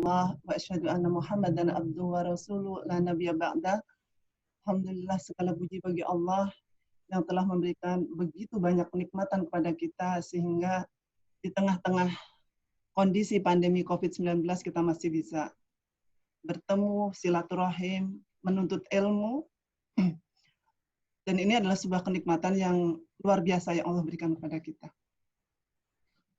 wa asyhadu anna Muhammadan abduhu wa rasuluh la nabiyya ba'da. Alhamdulillah, segala puji bagi Allah yang telah memberikan begitu banyak kenikmatan kepada kita sehingga di tengah-tengah kondisi pandemi COVID-19 kita masih bisa bertemu, silaturahim, menuntut ilmu. Dan ini adalah sebuah kenikmatan yang luar biasa yang Allah berikan kepada kita.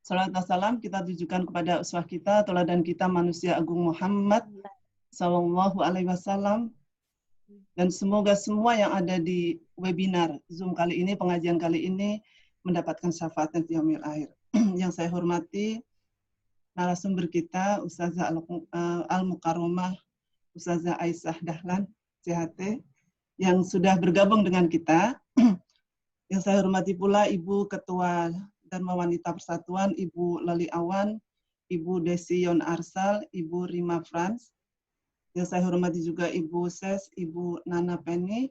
Salawat dan salam kita tujukan kepada uswah kita, teladan kita manusia agung Muhammad Sallallahu Alaihi Wasallam. Dan semoga semua yang ada di webinar Zoom kali ini, pengajian kali ini, mendapatkan syafaat nanti yaumil akhir. Yang saya hormati narasumber kita, Ustazah Al-Mukarramah, Ustazah Aisyah Dahlan, CHT, yang sudah bergabung dengan kita. Yang saya hormati pula Ibu Ketua Dharma Wanita Persatuan, Ibu Lali Awan, Ibu Desi Yon Arsal, Ibu Rima Frans. Yang saya hormati juga Ibu Ses, Ibu Nana Penny.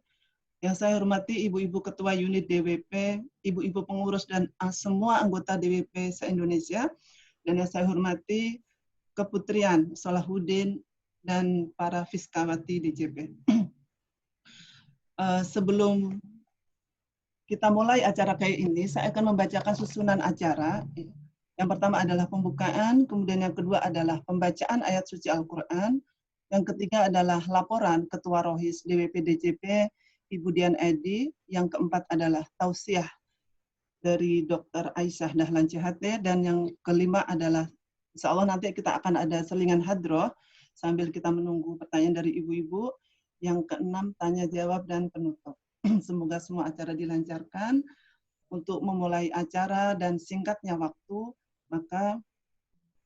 Yang saya hormati Ibu-Ibu Ketua Unit DWP, Ibu-Ibu Pengurus dan semua anggota DWP se-Indonesia. Dan yang saya hormati Keputrian Salahuddin dan para Fiskawati DJP. Sebelum kita mulai acara kayak ini, saya akan membacakan susunan acara. Yang pertama adalah pembukaan, kemudian yang kedua adalah pembacaan ayat suci Al-Quran, yang ketiga adalah laporan Ketua Rohis DWP DJP, Ibu Dian Edi, yang keempat adalah tausiah dari Dr. Aisyah Dahlan CHT, dan yang kelima adalah, insya Allah nanti kita akan ada selingan hadroh, sambil kita menunggu pertanyaan dari ibu-ibu, yang keenam tanya jawab dan penutup. Semoga semua acara dilancarkan. Untuk memulai acara dan singkatnya waktu, maka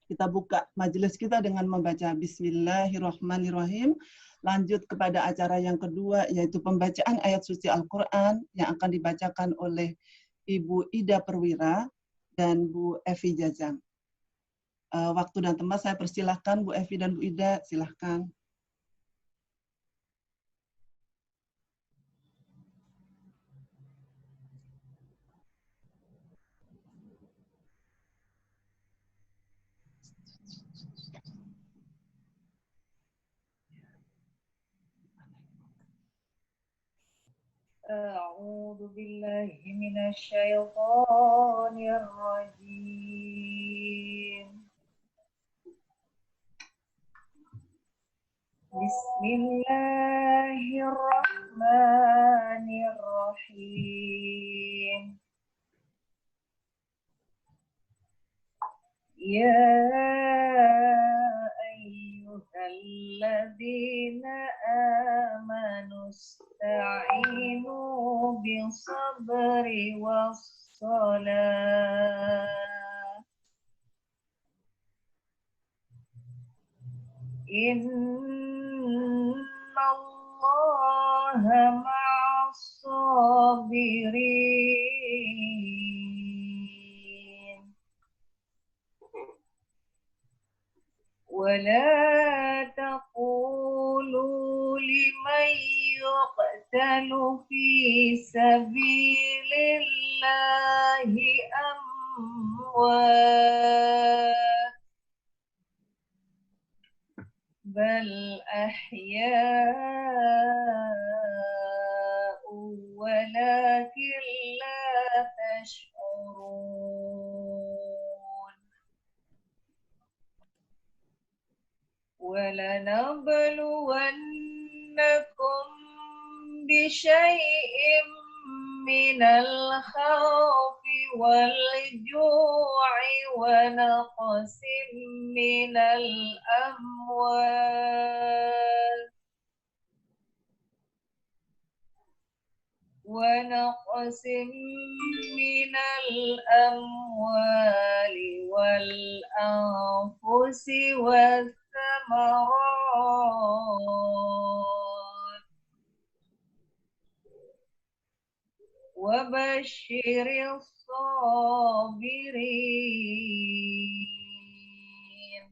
kita buka majelis kita dengan membaca Bismillahirrahmanirrahim. Lanjut kepada acara yang kedua, yaitu pembacaan ayat suci Al-Quran yang akan dibacakan oleh Ibu Ida Perwira dan Bu Evi Jajang. Waktu dan tempat saya persilahkan Bu Evi dan Bu Ida, silahkan. أعوذ بالله من الشيطان الرجيم بسم الله الرحمن الرحيم يا أيها الذين آمنوا استعينوا بالصبر والصلاة إن الله مع الصابرين ولا تقولوا لمن يقتل في سبيل الله أموات بل أحياء ولكن لا تشعرون ولنبلونكم بشيء من الخوف والجوع ونقص من الأموال والأنفس والثمرات وبشر الصابرين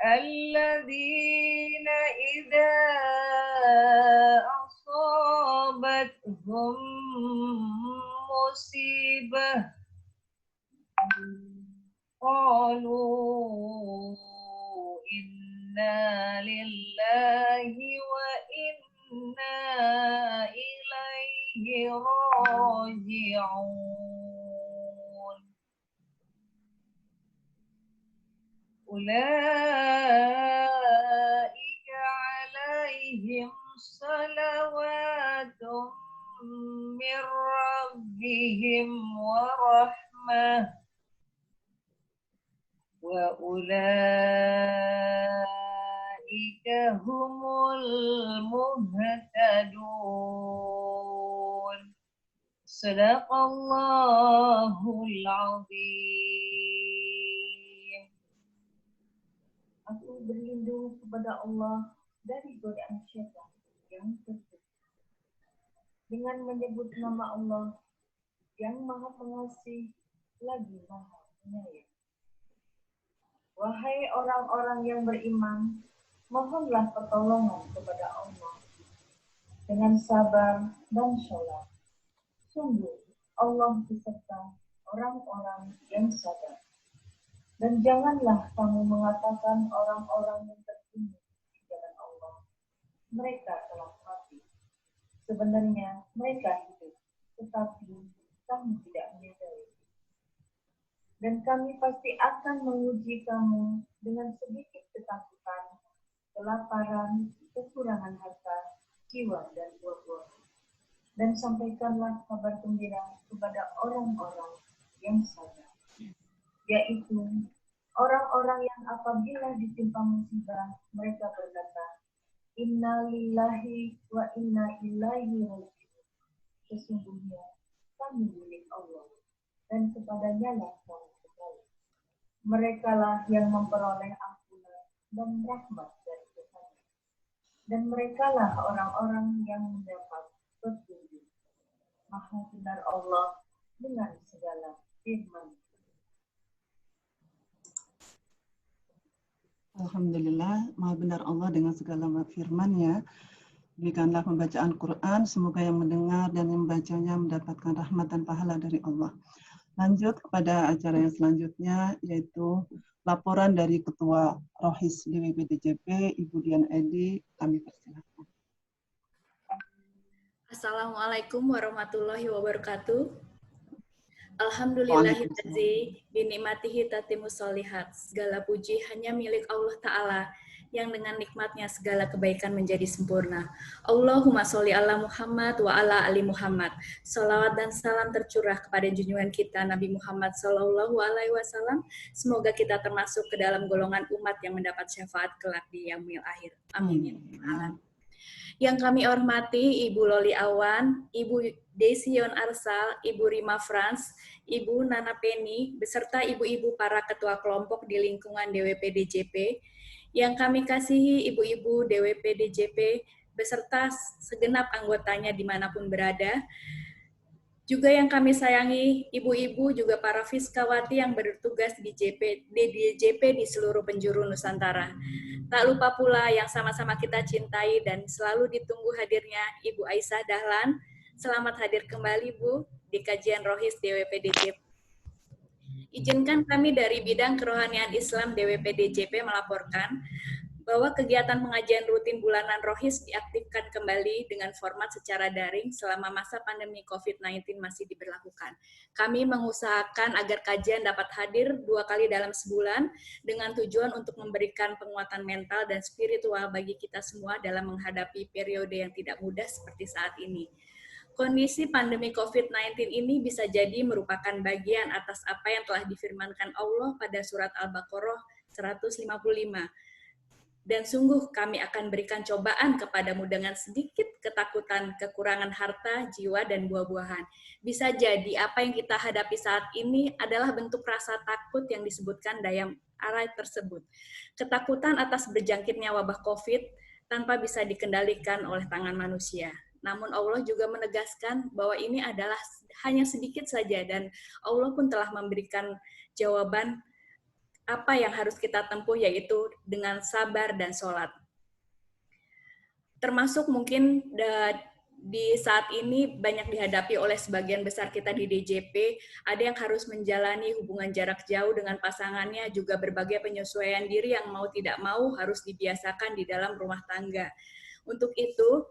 الذين إذا أصابتهم مصيبة qalu inna lillahi wa inna ilaihi raji'un. Ulaika alaihim salawatun min rabbihim wa rahmah wa ulaika humul muhtadun. Sadaqallahul azim. Aku berlindung kepada Allah dari godaan syaitan yang terkutuk. Dengan menyebut nama Allah yang Maha Pengasih lagi Maha Penyayang. Wahai orang-orang yang beriman, mohonlah pertolongan kepada Allah dengan sabar dan sholat. Sungguh Allah beserta orang-orang yang sabar. Dan janganlah kamu mengatakan orang-orang yang terbunuh di jalan Allah, mereka telah mati. Sebenarnya mereka hidup, tetapi kamu tidak menyadari. Dan kami pasti akan menguji kamu dengan sedikit ketakutan, kelaparan, kekurangan harta, jiwa, dan buah-buah. Dan sampaikanlah kabar gembira kepada orang-orang yang sabar, yaitu orang-orang yang apabila ditimpa musibah, mereka berkata, Inna lillahi wa inna ilaihi raji'un. Sesungguhnya kami milik Allah dan kepadanya lah kami kembali. Merekalah yang memperoleh ampunan dan rahmat dari Tuhan. Dan merekalah orang-orang yang mendapat petunjuk. Maha benar Allah dengan segala firman. Alhamdulillah, Maha benar Allah dengan segala firman-Nya. Berikanlah pembacaan Quran, semoga yang mendengar dan yang membacanya mendapatkan rahmat dan pahala dari Allah. Lanjut kepada acara yang selanjutnya, yaitu laporan dari Ketua Rohis DWPDJP, Ibu Dian Edi. Kami persilakan. Assalamualaikum warahmatullahi wabarakatuh. Alhamdulillahilladzi binikmatihi tatimmus sholihat. Segala puji hanya milik Allah Ta'ala yang dengan nikmatnya segala kebaikan menjadi sempurna. Allahumma sholli ala Muhammad wa ala ali Muhammad. Salawat dan salam tercurah kepada junjungan kita Nabi Muhammad Sallallahu Alaihi Wasallam. Semoga kita termasuk ke dalam golongan umat yang mendapat syafaat kelak di yaumil akhir. Amin. Yang kami hormati Ibu Loli Awan, Ibu Desi Yon Arsal, Ibu Rima Frans, Ibu Nana Penny, beserta ibu-ibu para ketua kelompok di lingkungan DWP-DJP. Yang kami kasihi ibu-ibu DWP-DJP beserta segenap anggotanya dimanapun berada. Juga yang kami sayangi ibu-ibu juga para fiskawati yang bertugas di DJP di seluruh penjuru Nusantara. Tak lupa pula yang sama-sama kita cintai dan selalu ditunggu hadirnya Ibu Aisyah Dahlan. Selamat hadir kembali Bu di kajian Rohis DWP-DJP. Izinkan kami dari bidang kerohanian Islam DWP-DJP melaporkan bahwa kegiatan pengajian rutin bulanan Rohis diaktifkan kembali dengan format secara daring selama masa pandemi COVID-19 masih diberlakukan. Kami mengusahakan agar kajian dapat hadir 2 kali dalam sebulan dengan tujuan untuk memberikan penguatan mental dan spiritual bagi kita semua dalam menghadapi periode yang tidak mudah seperti saat ini. Kondisi pandemi COVID-19 ini bisa jadi merupakan bagian atas apa yang telah difirmankan Allah pada surat Al-Baqarah 155. Dan sungguh kami akan berikan cobaan kepadamu dengan sedikit ketakutan, kekurangan harta, jiwa, dan buah-buahan. Bisa jadi apa yang kita hadapi saat ini adalah bentuk rasa takut yang disebutkan dalam ayat tersebut. Ketakutan atas berjangkitnya wabah COVID tanpa bisa dikendalikan oleh tangan manusia. Namun Allah juga menegaskan bahwa ini adalah hanya sedikit saja dan Allah pun telah memberikan jawaban apa yang harus kita tempuh, yaitu dengan sabar dan sholat. Termasuk mungkin di saat ini banyak dihadapi oleh sebagian besar kita di DJP, ada yang harus menjalani hubungan jarak jauh dengan pasangannya, juga berbagai penyesuaian diri yang mau tidak mau harus dibiasakan di dalam rumah tangga. Untuk itu,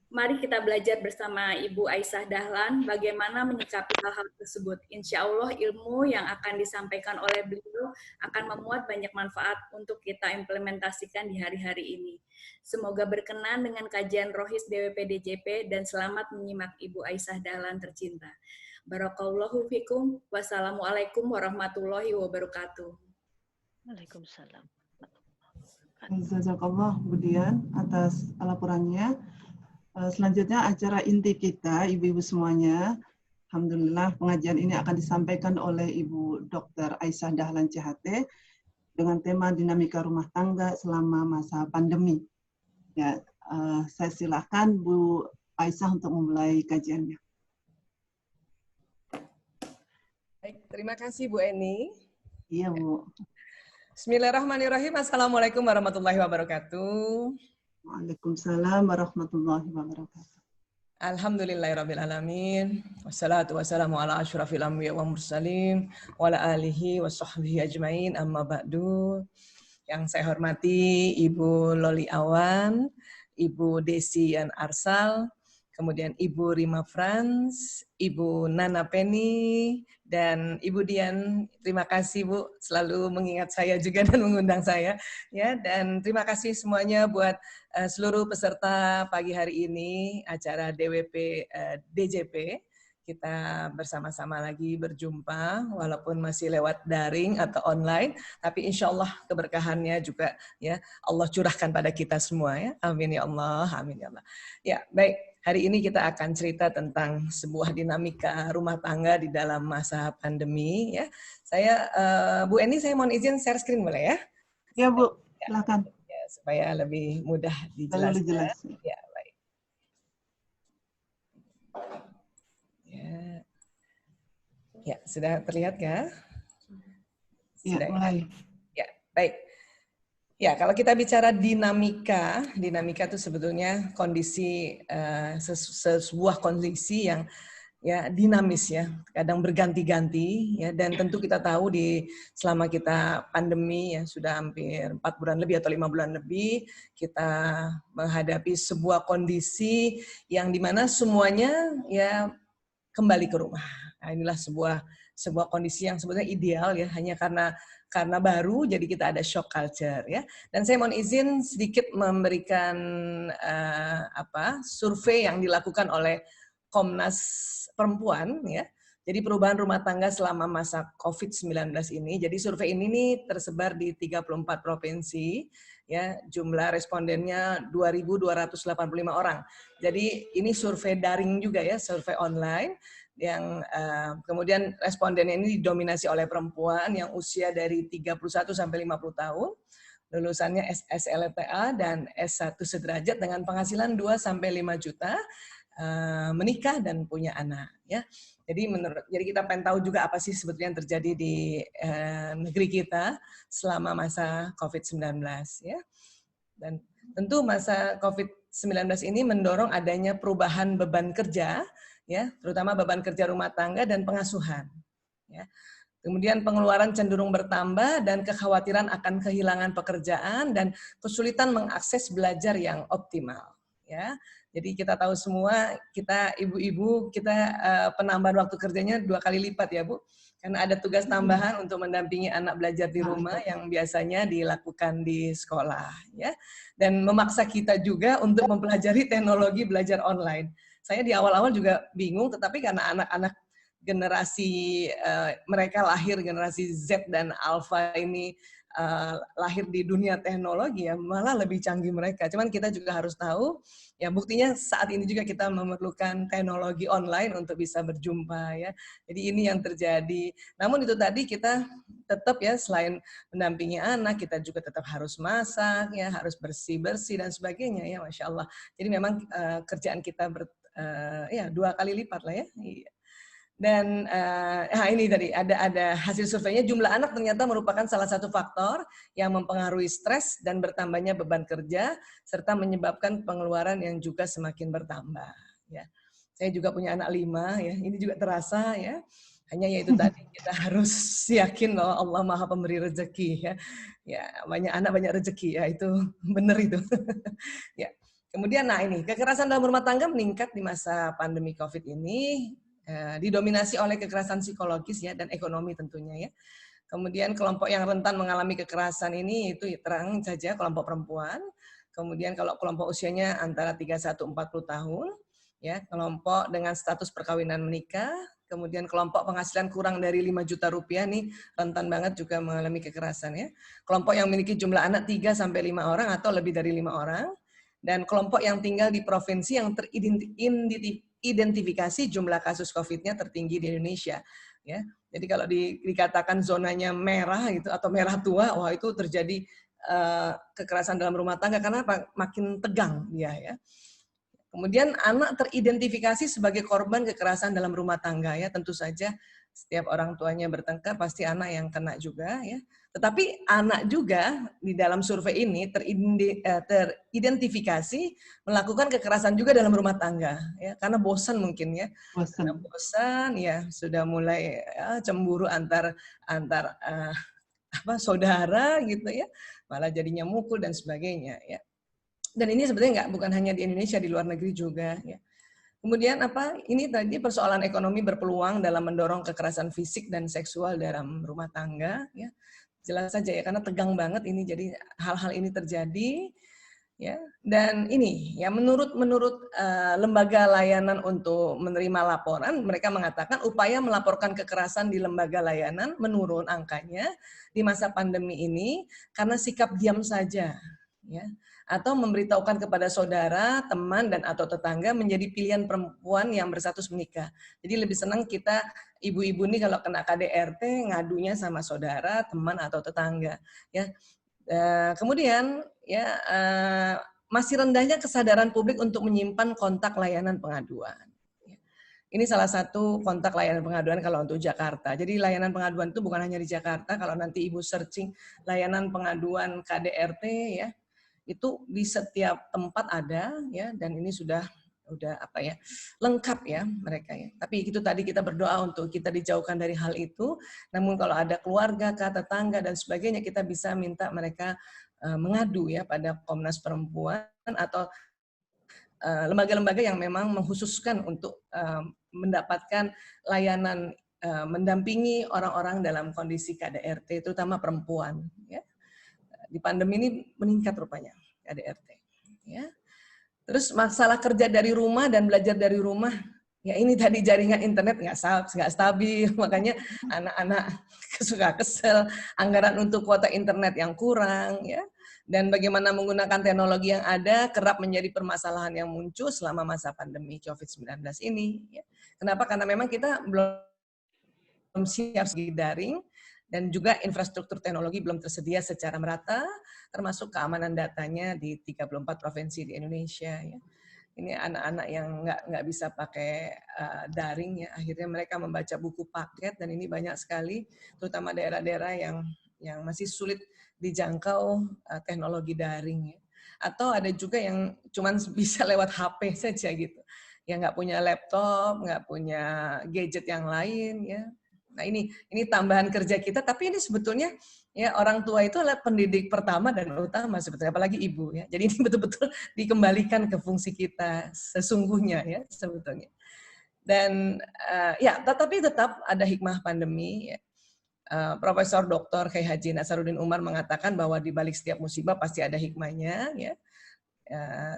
mari kita belajar bersama Ibu Aisyah Dahlan bagaimana menyikapi hal-hal tersebut. Insya Allah ilmu yang akan disampaikan oleh beliau akan memuat banyak manfaat untuk kita implementasikan di hari-hari ini. Semoga berkenan dengan kajian Rohis DWP DJP dan selamat menyimak Ibu Aisyah Dahlan tercinta. Barakallahu fikum. Wassalamualaikum warahmatullahi wabarakatuh. Waalaikumsalam. Jazakallah Bu Dian atas laporannya. Selanjutnya acara inti kita, ibu-ibu semuanya. Alhamdulillah pengajian ini akan disampaikan oleh Ibu Dr. Aisyah Dahlan CHT dengan tema dinamika rumah tangga selama masa pandemi. Ya, saya silakan Bu Aisyah untuk memulai kajiannya. Baik, terima kasih Bu Eni. Iya Bu. Bismillahirrahmanirrahim. Assalamualaikum warahmatullahi wabarakatuh. Waalaikumsalam warahmatullahi wabarakatuh. Alhamdulillahirrabbilalamin. Wassalatu wassalamu ala asyrafil anbiya wa mursalin wa ala alihi wa sahbihi ajmain amma ba'du. Yang saya hormati Ibu Loli Awan, Ibu Desi Yan Arsal, kemudian Ibu Rima Frans, Ibu Nana Penny, dan Ibu Dian. Terima kasih Bu, selalu mengingat saya juga dan mengundang saya. Ya, dan terima kasih semuanya buat seluruh peserta pagi hari ini acara DWP DJP. Kita bersama-sama lagi berjumpa, walaupun masih lewat daring atau online, tapi insya Allah keberkahannya juga ya Allah curahkan pada kita semua ya. Amin ya Allah, amin ya Allah. Ya baik, hari ini kita akan cerita tentang sebuah dinamika rumah tangga di dalam masa pandemi ya. Saya Bu Eni, saya mohon izin share screen boleh ya? Ya Bu, silakan. Ya, supaya lebih mudah dijelaskan. Ya, baik. Ya, sudah terlihat ya? Ya, mulai. Ya, baik. Ya, kalau kita bicara dinamika itu sebetulnya kondisi sebuah kondisi yang ya dinamis ya, kadang berganti-ganti ya, dan tentu kita tahu selama kita pandemi ya sudah hampir 4 bulan lebih atau 5 bulan lebih kita menghadapi sebuah kondisi yang dimana semuanya ya kembali ke rumah. Nah, inilah sebuah kondisi yang sebetulnya ideal ya, hanya karena baru jadi kita ada shock culture ya. Dan saya mohon izin sedikit memberikan survei yang dilakukan oleh Komnas Perempuan ya. Jadi perubahan rumah tangga selama masa COVID-19 ini. Jadi survei ini nih tersebar di 34 provinsi ya, jumlah respondennya 2.285 orang. Jadi ini survei daring juga ya, survei online yang kemudian respondennya ini didominasi oleh perempuan yang usia dari 31 sampai 50 tahun, lulusannya SLTA dan S1 sederajat dengan penghasilan 2 sampai 5 juta, menikah dan punya anak ya. Jadi kita pengen tahu juga apa sih sebetulnya yang terjadi di negeri kita selama masa COVID-19 ya. Dan tentu masa COVID-19 ini mendorong adanya perubahan beban kerja ya, terutama beban kerja rumah tangga dan pengasuhan ya. Kemudian pengeluaran cenderung bertambah dan kekhawatiran akan kehilangan pekerjaan dan kesulitan mengakses belajar yang optimal ya. Jadi kita tahu semua, kita ibu-ibu, kita penambahan waktu kerjanya 2 kali lipat ya Bu. Karena ada tugas tambahan untuk mendampingi anak belajar di rumah yang biasanya dilakukan di sekolah ya. Dan memaksa kita juga untuk mempelajari teknologi belajar online. Saya di awal-awal juga bingung, tetapi karena anak-anak generasi mereka lahir generasi Z dan Alpha ini lahir di dunia teknologi ya, malah lebih canggih mereka. Cuman kita juga harus tahu, ya buktinya saat ini juga kita memerlukan teknologi online untuk bisa berjumpa ya. Jadi ini yang terjadi. Namun itu tadi kita tetap ya selain mendampingi anak, kita juga tetap harus masak ya, harus bersih-bersih dan sebagainya ya, Masya Allah. Jadi memang kerjaan kita ya 2 kali lipat lah ya. Dan ini tadi ada hasil surveinya, jumlah anak ternyata merupakan salah satu faktor yang mempengaruhi stres dan bertambahnya beban kerja serta menyebabkan pengeluaran yang juga semakin bertambah. Ya, saya juga punya anak 5 ya, ini juga terasa ya. Hanya yaitu tadi kita harus yakin bahwa Allah Maha Pemberi rezeki ya. Ya, banyak anak banyak rezeki ya, itu benar itu. Ya. Kemudian ini kekerasan dalam rumah tangga meningkat di masa pandemi Covid ini. Didominasi oleh kekerasan psikologis ya dan ekonomi tentunya ya. Kemudian kelompok yang rentan mengalami kekerasan ini itu terang saja kelompok perempuan. Kemudian kalau kelompok usianya antara 31-40 tahun, ya kelompok dengan status perkawinan menikah, kemudian kelompok penghasilan kurang dari 5 juta rupiah nih rentan banget juga mengalami kekerasan ya. Kelompok yang memiliki jumlah anak 3-5 orang atau lebih dari 5 orang. Dan kelompok yang tinggal di provinsi yang teridentifikasi jumlah kasus COVID-nya tertinggi di Indonesia. Ya, jadi kalau dikatakan zonanya merah gitu atau merah tua, wah itu terjadi kekerasan dalam rumah tangga karena apa? Makin tegang dia ya. Kemudian anak teridentifikasi sebagai korban kekerasan dalam rumah tangga ya, tentu saja setiap orang tuanya bertengkar pasti anak yang kena juga ya. Tetapi anak juga di dalam survei ini teridentifikasi melakukan kekerasan juga dalam rumah tangga ya, karena bosan mungkin ya. Karena bosan ya sudah mulai cemburu antar saudara gitu ya. Malah jadinya mukul dan sebagainya ya. Dan ini sebenarnya bukan hanya di Indonesia, di luar negeri juga ya. Kemudian ini tadi persoalan ekonomi berpeluang dalam mendorong kekerasan fisik dan seksual dalam rumah tangga ya. Jelas saja ya, karena tegang banget ini, jadi hal-hal ini terjadi ya. Dan ini ya menurut lembaga layanan untuk menerima laporan, mereka mengatakan upaya melaporkan kekerasan di lembaga layanan menurun angkanya di masa pandemi ini karena sikap diam saja ya, atau memberitahukan kepada saudara, teman, dan atau tetangga menjadi pilihan perempuan yang berstatus menikah. Jadi lebih senang kita ibu-ibu nih kalau kena KDRT ngadunya sama saudara, teman, atau tetangga. Ya. Kemudian ya masih rendahnya kesadaran publik untuk menyimpan kontak layanan pengaduan. Ini salah satu kontak layanan pengaduan kalau untuk Jakarta. Jadi layanan pengaduan itu bukan hanya di Jakarta. Kalau nanti ibu searching layanan pengaduan KDRT ya, itu di setiap tempat ada ya, dan ini sudah lengkap ya mereka ya. Tapi itu tadi kita berdoa untuk kita dijauhkan dari hal itu. Namun kalau ada keluarga, tetangga dan sebagainya, kita bisa minta mereka mengadu ya pada Komnas Perempuan atau lembaga-lembaga yang memang mengkhususkan untuk mendapatkan layanan mendampingi orang-orang dalam kondisi KDRT, terutama perempuan ya. Di pandemi ini meningkat rupanya KDRT. Ya. Terus masalah kerja dari rumah dan belajar dari rumah, ya ini tadi jaringan internet nggak stabil, makanya anak-anak suka kesel, anggaran untuk kuota internet yang kurang, ya. Dan bagaimana menggunakan teknologi yang ada kerap menjadi permasalahan yang muncul selama masa pandemi COVID-19 ini. Ya. Kenapa? Karena memang kita belum siap segi daring, dan juga infrastruktur teknologi belum tersedia secara merata, termasuk keamanan datanya di 34 provinsi di Indonesia. Ya. Ini anak-anak yang nggak bisa pakai daring, ya. Akhirnya mereka membaca buku paket, dan ini banyak sekali, terutama daerah-daerah yang masih sulit dijangkau teknologi daring. Ya. Atau ada juga yang cuma bisa lewat HP saja gitu, yang nggak punya laptop, nggak punya gadget yang lain, ya. Nah ini tambahan kerja kita, tapi ini sebetulnya ya orang tua itu adalah pendidik pertama dan utama sebetulnya, apalagi ibu ya. Jadi ini betul-betul dikembalikan ke fungsi kita sesungguhnya ya sebetulnya. Dan ya tetapi tetap ada hikmah pandemi. Ya. Profesor Dr. Kiai Haji Nasaruddin Umar mengatakan bahwa di balik setiap musibah pasti ada hikmahnya ya.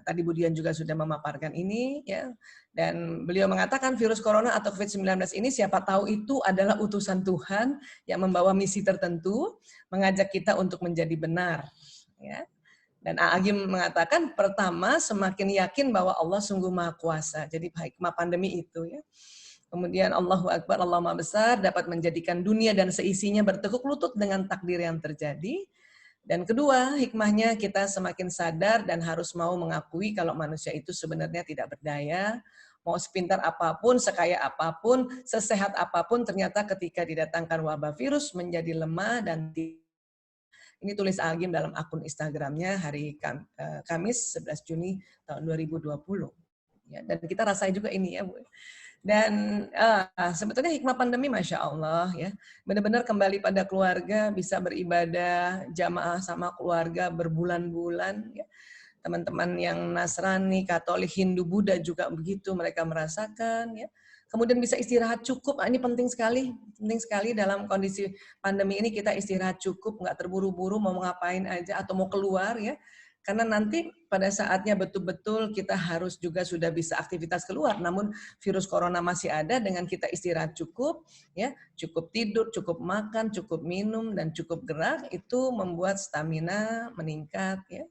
Tadi Budian juga sudah memaparkan ini ya, dan beliau mengatakan virus corona atau COVID-19 ini siapa tahu itu adalah utusan Tuhan yang membawa misi tertentu, mengajak kita untuk menjadi benar ya. Dan Agim mengatakan pertama semakin yakin bahwa Allah sungguh Maha Kuasa. Jadi hikmah pandemi itu ya. Kemudian Allahu Akbar, Allah Maha Besar, dapat menjadikan dunia dan seisinya bertekuk lutut dengan takdir yang terjadi. Dan kedua, hikmahnya kita semakin sadar dan harus mau mengakui kalau manusia itu sebenarnya tidak berdaya, mau sepintar apapun, sekaya apapun, sesehat apapun, ternyata ketika didatangkan wabah virus menjadi lemah dan ini tulis Agim dalam akun Instagramnya hari Kamis 11 Juni tahun 2020. Ya, dan kita rasain juga ini ya, Bu. Dan sebetulnya hikmah pandemi, Masya Allah, ya, benar-benar kembali pada keluarga, bisa beribadah jamaah sama keluarga berbulan-bulan. Ya. Teman-teman yang Nasrani, Katolik, Hindu, Buddha juga begitu, mereka merasakan. Ya. Kemudian bisa istirahat cukup, ini penting sekali dalam kondisi pandemi ini kita istirahat cukup, nggak terburu-buru mau ngapain aja atau mau keluar ya. Karena nanti pada saatnya betul-betul kita harus juga sudah bisa aktivitas keluar, namun virus corona masih ada dengan kita istirahat cukup, ya, cukup tidur, cukup makan, cukup minum, dan cukup gerak, itu membuat stamina meningkat, ya.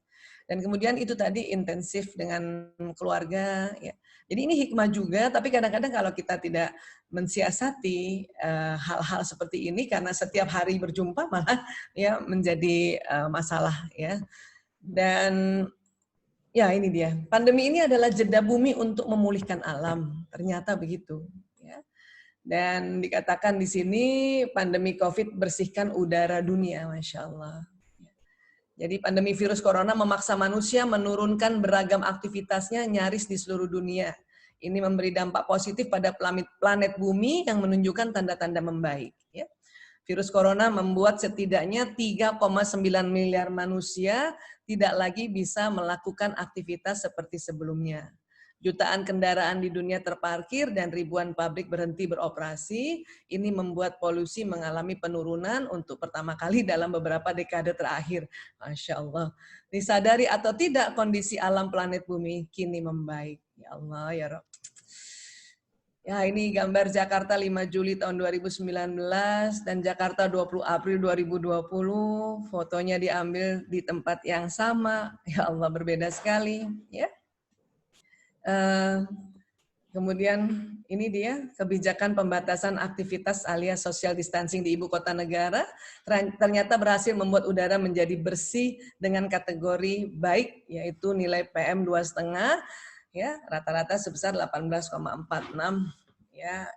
Dan kemudian itu tadi intensif dengan keluarga, ya. Jadi ini hikmah juga, tapi kadang-kadang kalau kita tidak mensiasati hal-hal seperti ini, karena setiap hari berjumpa malah ya menjadi masalah, ya. Dan ya ini dia, pandemi ini adalah jeda bumi untuk memulihkan alam, ternyata begitu. Ya. Dan dikatakan di sini pandemi COVID bersihkan udara dunia, Masya Allah. Jadi pandemi virus corona memaksa manusia menurunkan beragam aktivitasnya nyaris di seluruh dunia. Ini memberi dampak positif pada planet bumi yang menunjukkan tanda-tanda membaik. Ya. Virus corona membuat setidaknya 3,9 miliar manusia tidak lagi bisa melakukan aktivitas seperti sebelumnya. Jutaan kendaraan di dunia terparkir dan ribuan pabrik berhenti beroperasi. Ini membuat polusi mengalami penurunan untuk pertama kali dalam beberapa dekade terakhir. Masya Allah. Disadari atau tidak, kondisi alam planet bumi kini membaik. Ya Allah, ya Rabb. Ya, ini gambar Jakarta 5 Juli tahun 2019 dan Jakarta 20 April 2020. Fotonya diambil di tempat yang sama. Ya Allah, berbeda sekali. Ya. Kemudian ini dia kebijakan pembatasan aktivitas alias social distancing di ibu kota negara. Ternyata berhasil membuat udara menjadi bersih dengan kategori baik, yaitu nilai PM 2,5. Ya, rata-rata sebesar 18,46 ya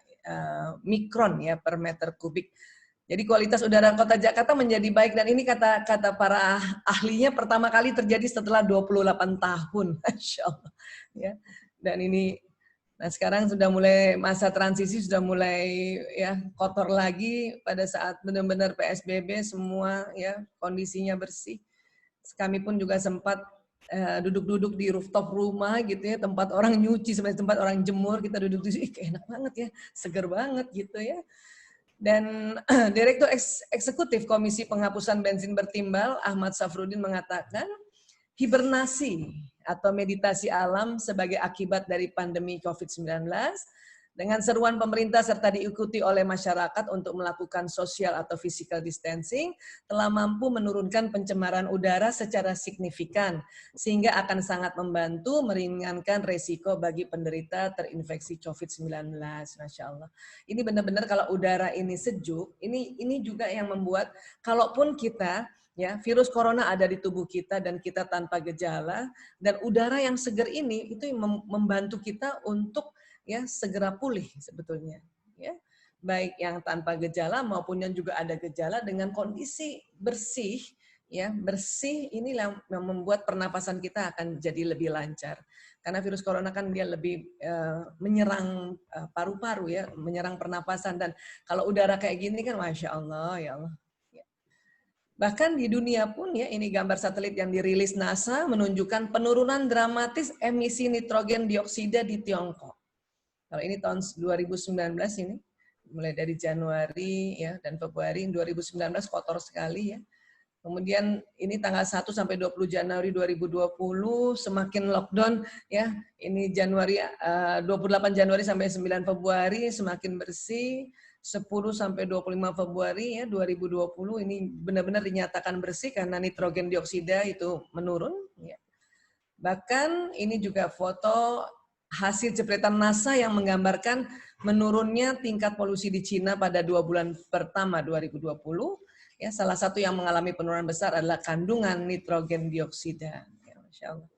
mikron ya per meter kubik. Jadi kualitas udara kota Jakarta menjadi baik, dan ini kata para ahlinya pertama kali terjadi setelah 28 tahun. Masya Allah. Ya. Dan ini nah sekarang sudah mulai masa transisi, sudah mulai ya kotor lagi pada saat benar-benar PSBB semua ya kondisinya bersih. Kami pun juga sempat duduk-duduk di rooftop rumah gitu ya, tempat orang nyuci, sebenarnya tempat orang jemur, kita duduk di sini, enak banget ya, seger banget gitu ya. Dan Direktur Eksekutif Komisi Penghapusan Bensin Bertimbal, Ahmad Safruddin, mengatakan hibernasi atau meditasi alam sebagai akibat dari pandemi COVID-19 dengan seruan pemerintah serta diikuti oleh masyarakat untuk melakukan social atau physical distancing telah mampu menurunkan pencemaran udara secara signifikan sehingga akan sangat membantu meringankan resiko bagi penderita terinfeksi COVID-19. Masya Allah. Ini benar-benar kalau udara ini sejuk, ini juga yang membuat kalaupun kita ya virus corona ada di tubuh kita dan kita tanpa gejala, dan udara yang segar ini itu membantu kita untuk ya segera pulih sebetulnya, ya baik yang tanpa gejala maupun yang juga ada gejala dengan kondisi bersih, ya bersih inilah yang membuat pernapasan kita akan jadi lebih lancar karena virus corona kan dia lebih menyerang paru-paru ya, menyerang pernapasan, dan kalau udara kayak gini kan Masya Allah ya Allah. Bahkan di dunia pun ya, ini gambar satelit yang dirilis NASA menunjukkan penurunan dramatis emisi nitrogen dioksida di Tiongkok. Kalau ini tahun 2019 ini, mulai dari Januari ya dan Februari 2019 kotor sekali ya. Kemudian ini tanggal 1 sampai 20 Januari 2020 semakin lockdown ya. Ini Januari 28 Januari sampai 9 Februari semakin bersih. 10 sampai 25 Februari ya 2020 ini benar-benar dinyatakan bersih karena nitrogen dioksida itu menurun ya. Bahkan ini juga foto hasil jepretan NASA yang menggambarkan menurunnya tingkat polusi di Cina pada 2 bulan pertama 2020. Ya, salah satu yang mengalami penurunan besar adalah kandungan nitrogen dioksida. Ya, Masya Allah.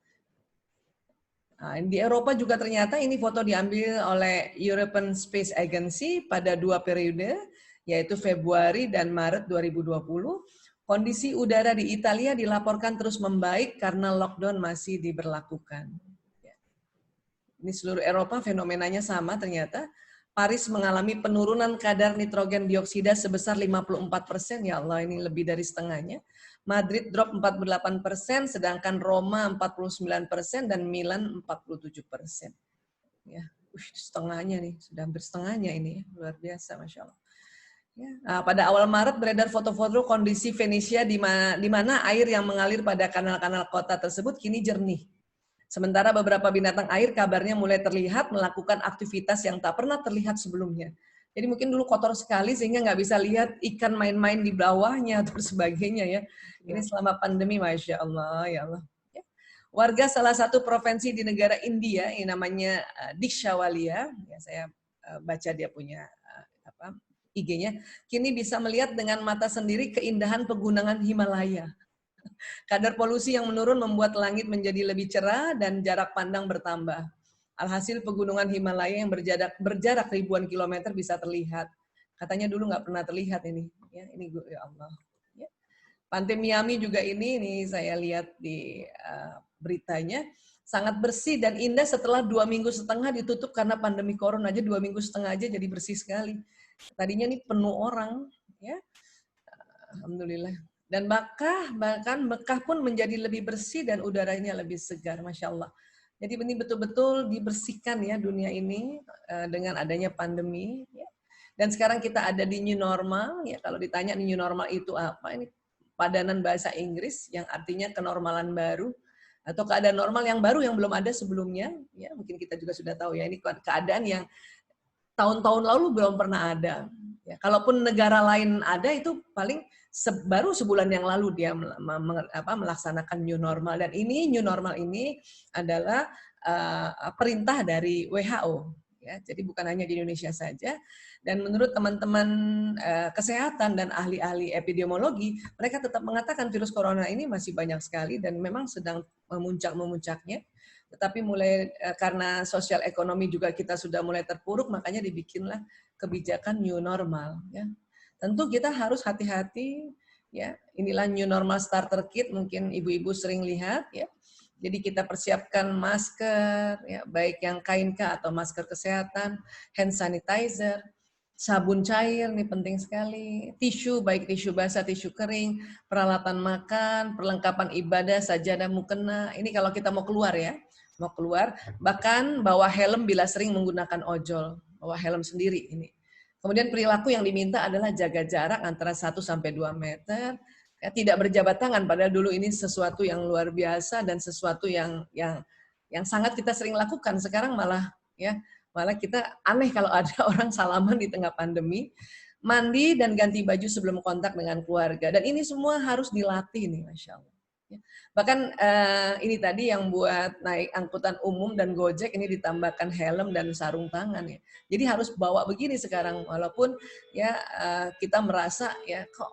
Nah, di Eropa juga ternyata ini foto diambil oleh European Space Agency pada 2 periode, yaitu Februari dan Maret 2020. Kondisi udara di Italia dilaporkan terus membaik karena lockdown masih diberlakukan. Ini seluruh Eropa fenomenanya sama ternyata. Paris mengalami penurunan kadar nitrogen dioksida sebesar 54%, ya Allah ini lebih dari setengahnya. Madrid drop 48%, sedangkan Roma 49% dan Milan 47%. Ya, setengahnya nih, sudah hampir setengahnya ini, luar biasa, Masya Allah. Ya. Nah, pada awal Maret beredar foto-foto kondisi Venesia di mana air yang mengalir pada kanal-kanal kota tersebut kini jernih. Sementara beberapa binatang air kabarnya mulai terlihat melakukan aktivitas yang tak pernah terlihat sebelumnya. Jadi mungkin dulu kotor sekali sehingga nggak bisa lihat ikan main-main di bawahnya atau sebagainya ya. Ini selama pandemi, Masya Allah, ya Allah. Warga salah satu provinsi di negara India yang namanya Dikshawaliya, ya saya baca dia punya IG-nya, kini bisa melihat dengan mata sendiri keindahan pegunungan Himalaya. Kadar polusi yang menurun membuat langit menjadi lebih cerah dan jarak pandang bertambah. Alhasil pegunungan Himalaya yang berjarak ribuan kilometer bisa terlihat. Katanya dulu nggak pernah terlihat ini. Ya, ini ya Allah. Ya. Pantai Miami juga ini saya lihat di beritanya sangat bersih dan indah setelah 2,5 minggu ditutup karena pandemi corona aja 2,5 minggu aja jadi bersih sekali. Tadinya nih penuh orang, ya. Alhamdulillah. Dan bahkan Mekah pun menjadi lebih bersih dan udaranya lebih segar, Masya Allah. Jadi ini betul-betul dibersihkan ya dunia ini dengan adanya pandemi. Ya. Dan sekarang kita ada di new normal. Ya, kalau ditanya new normal itu apa? Ini padanan bahasa Inggris yang artinya kenormalan baru atau keadaan normal yang baru yang belum ada sebelumnya. Ya, mungkin kita juga sudah tahu ya ini keadaan yang tahun-tahun lalu belum pernah ada. Ya, kalaupun negara lain ada itu paling baru sebulan yang lalu dia melaksanakan new normal, dan ini new normal ini adalah perintah dari WHO, ya, jadi bukan hanya di Indonesia saja. Dan menurut teman-teman kesehatan dan ahli-ahli epidemiologi, mereka tetap mengatakan virus corona ini masih banyak sekali dan memang sedang memuncak-memuncaknya. Tetapi mulai karena sosial ekonomi juga kita sudah mulai terpuruk, makanya dibikinlah kebijakan new normal, ya. Tentu kita harus hati-hati, ya. Inilah new normal starter kit, mungkin ibu-ibu sering lihat, ya. Jadi kita persiapkan masker, ya, baik yang kain atau masker kesehatan, hand sanitizer, sabun cair, ini penting sekali, tisu, baik tisu basah, tisu kering, peralatan makan, perlengkapan ibadah, sajadah, mukena. Ini kalau kita mau keluar ya, mau keluar, bahkan bawa helm bila sering menggunakan ojol, bawa helm sendiri ini. Kemudian perilaku yang diminta adalah jaga jarak antara 1-2 meter, ya, tidak berjabat tangan, padahal dulu ini sesuatu yang luar biasa dan sesuatu yang sangat kita sering lakukan. Sekarang malah kita aneh kalau ada orang salaman di tengah pandemi. Mandi dan ganti baju sebelum kontak dengan keluarga, dan ini semua harus dilatih nih, Masya Allah. Bahkan ini tadi yang buat naik angkutan umum dan Gojek ini ditambahkan helm dan sarung tangan ya. Jadi harus bawa begini sekarang, walaupun ya kita merasa ya kok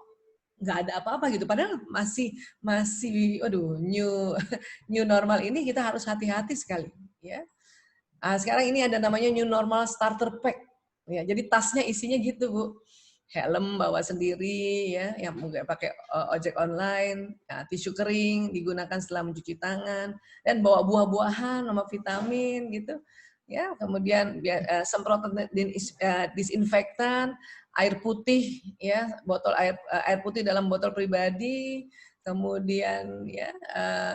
nggak ada apa-apa gitu. Padahal masih new normal ini kita harus hati-hati sekali ya. Sekarang ini ada namanya new normal starter pack ya. Jadi tasnya isinya gitu Bu. Helm bawa sendiri ya, yang nggak pakai ojek online, ya, tisu kering digunakan setelah mencuci tangan, dan bawa buah-buahan sama vitamin gitu ya. Kemudian semprotan disinfektan, air putih ya, botol air putih dalam botol pribadi. Kemudian ya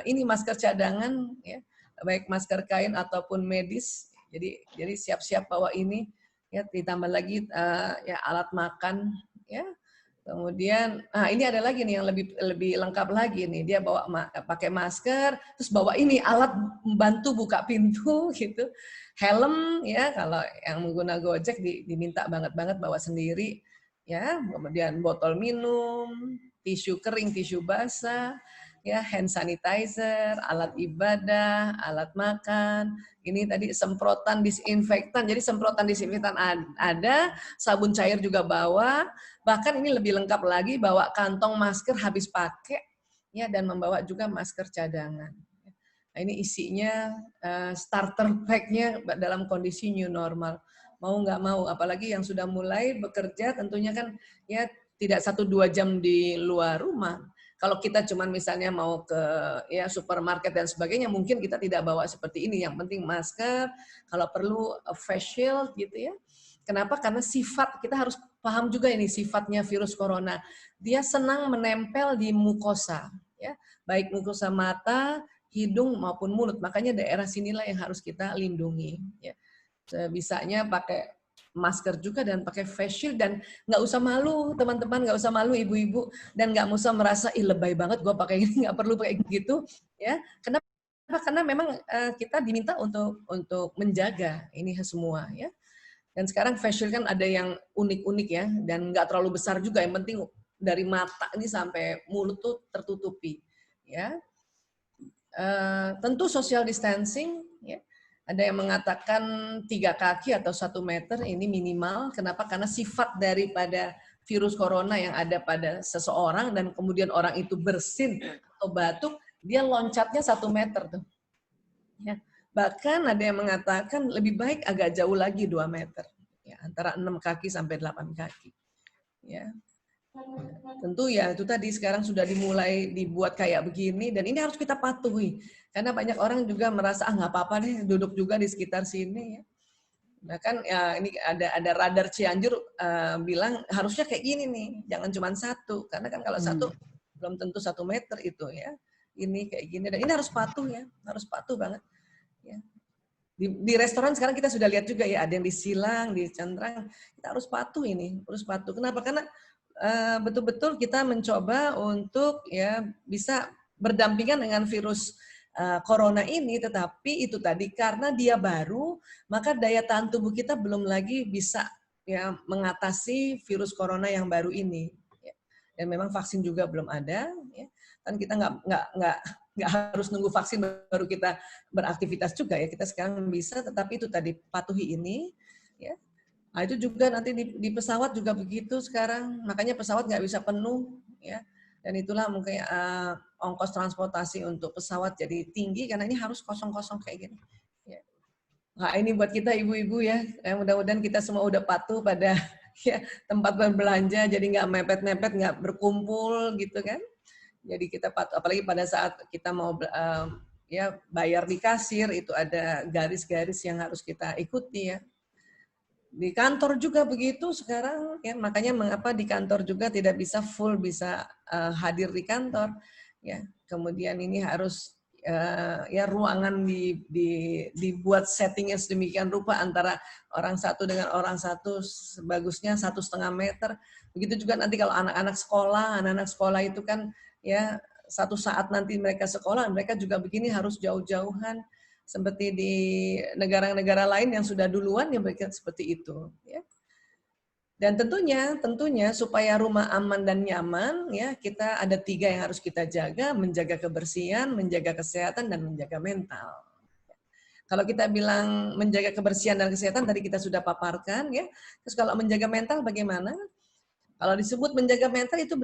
ini masker cadangan ya, baik masker kain ataupun medis. Jadi siap-siap bawa ini. Ya, ditambah lagi ya alat makan ya. Kemudian ini ada lagi nih yang lebih lengkap lagi nih, dia bawa pakai masker, terus bawa ini alat membantu buka pintu gitu, helm ya, kalau yang menggunakan Gojek diminta banget bawa sendiri ya. Kemudian botol minum, tisu kering, tisu basah ya, hand sanitizer, alat ibadah, alat makan. Ini tadi semprotan disinfektan. Jadi semprotan disinfektan ada, sabun cair juga bawa. Bahkan ini lebih lengkap lagi, bawa kantong masker habis pakai ya, dan membawa juga masker cadangan. Nah, ini isinya starter pack-nya dalam kondisi new normal. Mau nggak mau, apalagi yang sudah mulai bekerja tentunya kan ya tidak 1-2 jam di luar rumah. Kalau kita cuman misalnya mau ke ya supermarket dan sebagainya, mungkin kita tidak bawa seperti ini. Yang penting masker, kalau perlu face shield gitu ya. Kenapa? Karena sifat, kita harus paham juga ini sifatnya virus corona. Dia senang menempel di mukosa, ya, baik mukosa mata, hidung maupun mulut. Makanya daerah sinilah yang harus kita lindungi. Ya. Sebisanya pakai masker juga dan pakai face shield, dan nggak usah malu teman-teman, nggak usah malu ibu-ibu, dan nggak usah merasa ih lebay banget gue pakai ini, nggak perlu pakai gitu ya. Kenapa? Karena memang kita diminta untuk menjaga ini semua ya. Dan sekarang face shield kan ada yang unik-unik ya, dan nggak terlalu besar juga, yang penting dari mata ini sampai mulut tuh tertutupi ya. Tentu social distancing ya. Ada yang mengatakan 3 kaki atau 1 meter ini minimal. Kenapa? Karena sifat daripada virus corona yang ada pada seseorang dan kemudian orang itu bersin atau batuk, dia loncatnya 1 meter tuh. Ya. Bahkan ada yang mengatakan lebih baik agak jauh lagi 2 meter. Ya, antara 6 kaki sampai 8 kaki. Ya. Tentu ya itu tadi sekarang sudah dimulai dibuat kayak begini, dan ini harus kita patuhi. Karena banyak orang juga merasa nggak apa-apa deh duduk juga di sekitar sini ya. Nah kan ya, ini ada radar Cianjur bilang harusnya kayak gini nih, jangan cuma 1, karena kan kalau 1 belum tentu 1 meter itu ya. Ini kayak gini, dan ini harus patuh ya, harus patuh banget. Ya. Di restoran sekarang kita sudah lihat juga ya, ada yang di Silang, di Candrang, kita harus patuh ini, harus patuh. Kenapa? Karena betul-betul kita mencoba untuk ya bisa berdampingan dengan virus corona ini, tetapi itu tadi karena dia baru, maka daya tahan tubuh kita belum lagi bisa ya mengatasi virus corona yang baru ini. Ya. Dan memang vaksin juga belum ada. Ya. Kan kita nggak harus nunggu vaksin baru kita beraktivitas juga ya. Kita sekarang bisa, tetapi itu tadi patuhi ini. Ya. Nah, itu juga nanti di pesawat juga begitu sekarang. Makanya pesawat nggak bisa penuh. Ya. Dan itulah mungkin ongkos transportasi untuk pesawat jadi tinggi karena ini harus kosong-kosong kayak gini. Ya. Nah ini buat kita ibu-ibu ya, mudah-mudahan kita semua udah patuh pada ya, tempat berbelanja, jadi nggak mepet-mepet, nggak berkumpul gitu kan. Jadi kita patuh, apalagi pada saat kita mau ya bayar di kasir itu ada garis-garis yang harus kita ikuti ya. Di kantor juga begitu sekarang ya, makanya mengapa di kantor juga tidak bisa full bisa hadir di kantor ya. Kemudian ini harus ya ruangan dibuat settingnya sedemikian rupa antara orang satu dengan orang satu sebagusnya 1,5 meter. Begitu juga nanti kalau anak-anak sekolah itu kan ya satu saat nanti mereka sekolah, mereka juga begini harus jauh-jauhan. Seperti di negara-negara lain yang sudah duluan yang berkira seperti itu ya. Dan tentunya supaya rumah aman dan nyaman ya, kita ada 3 yang harus kita jaga: menjaga kebersihan, menjaga kesehatan, dan menjaga mental. Kalau kita bilang menjaga kebersihan dan kesehatan tadi kita sudah paparkan ya. Terus kalau menjaga mental bagaimana? Kalau disebut menjaga mental itu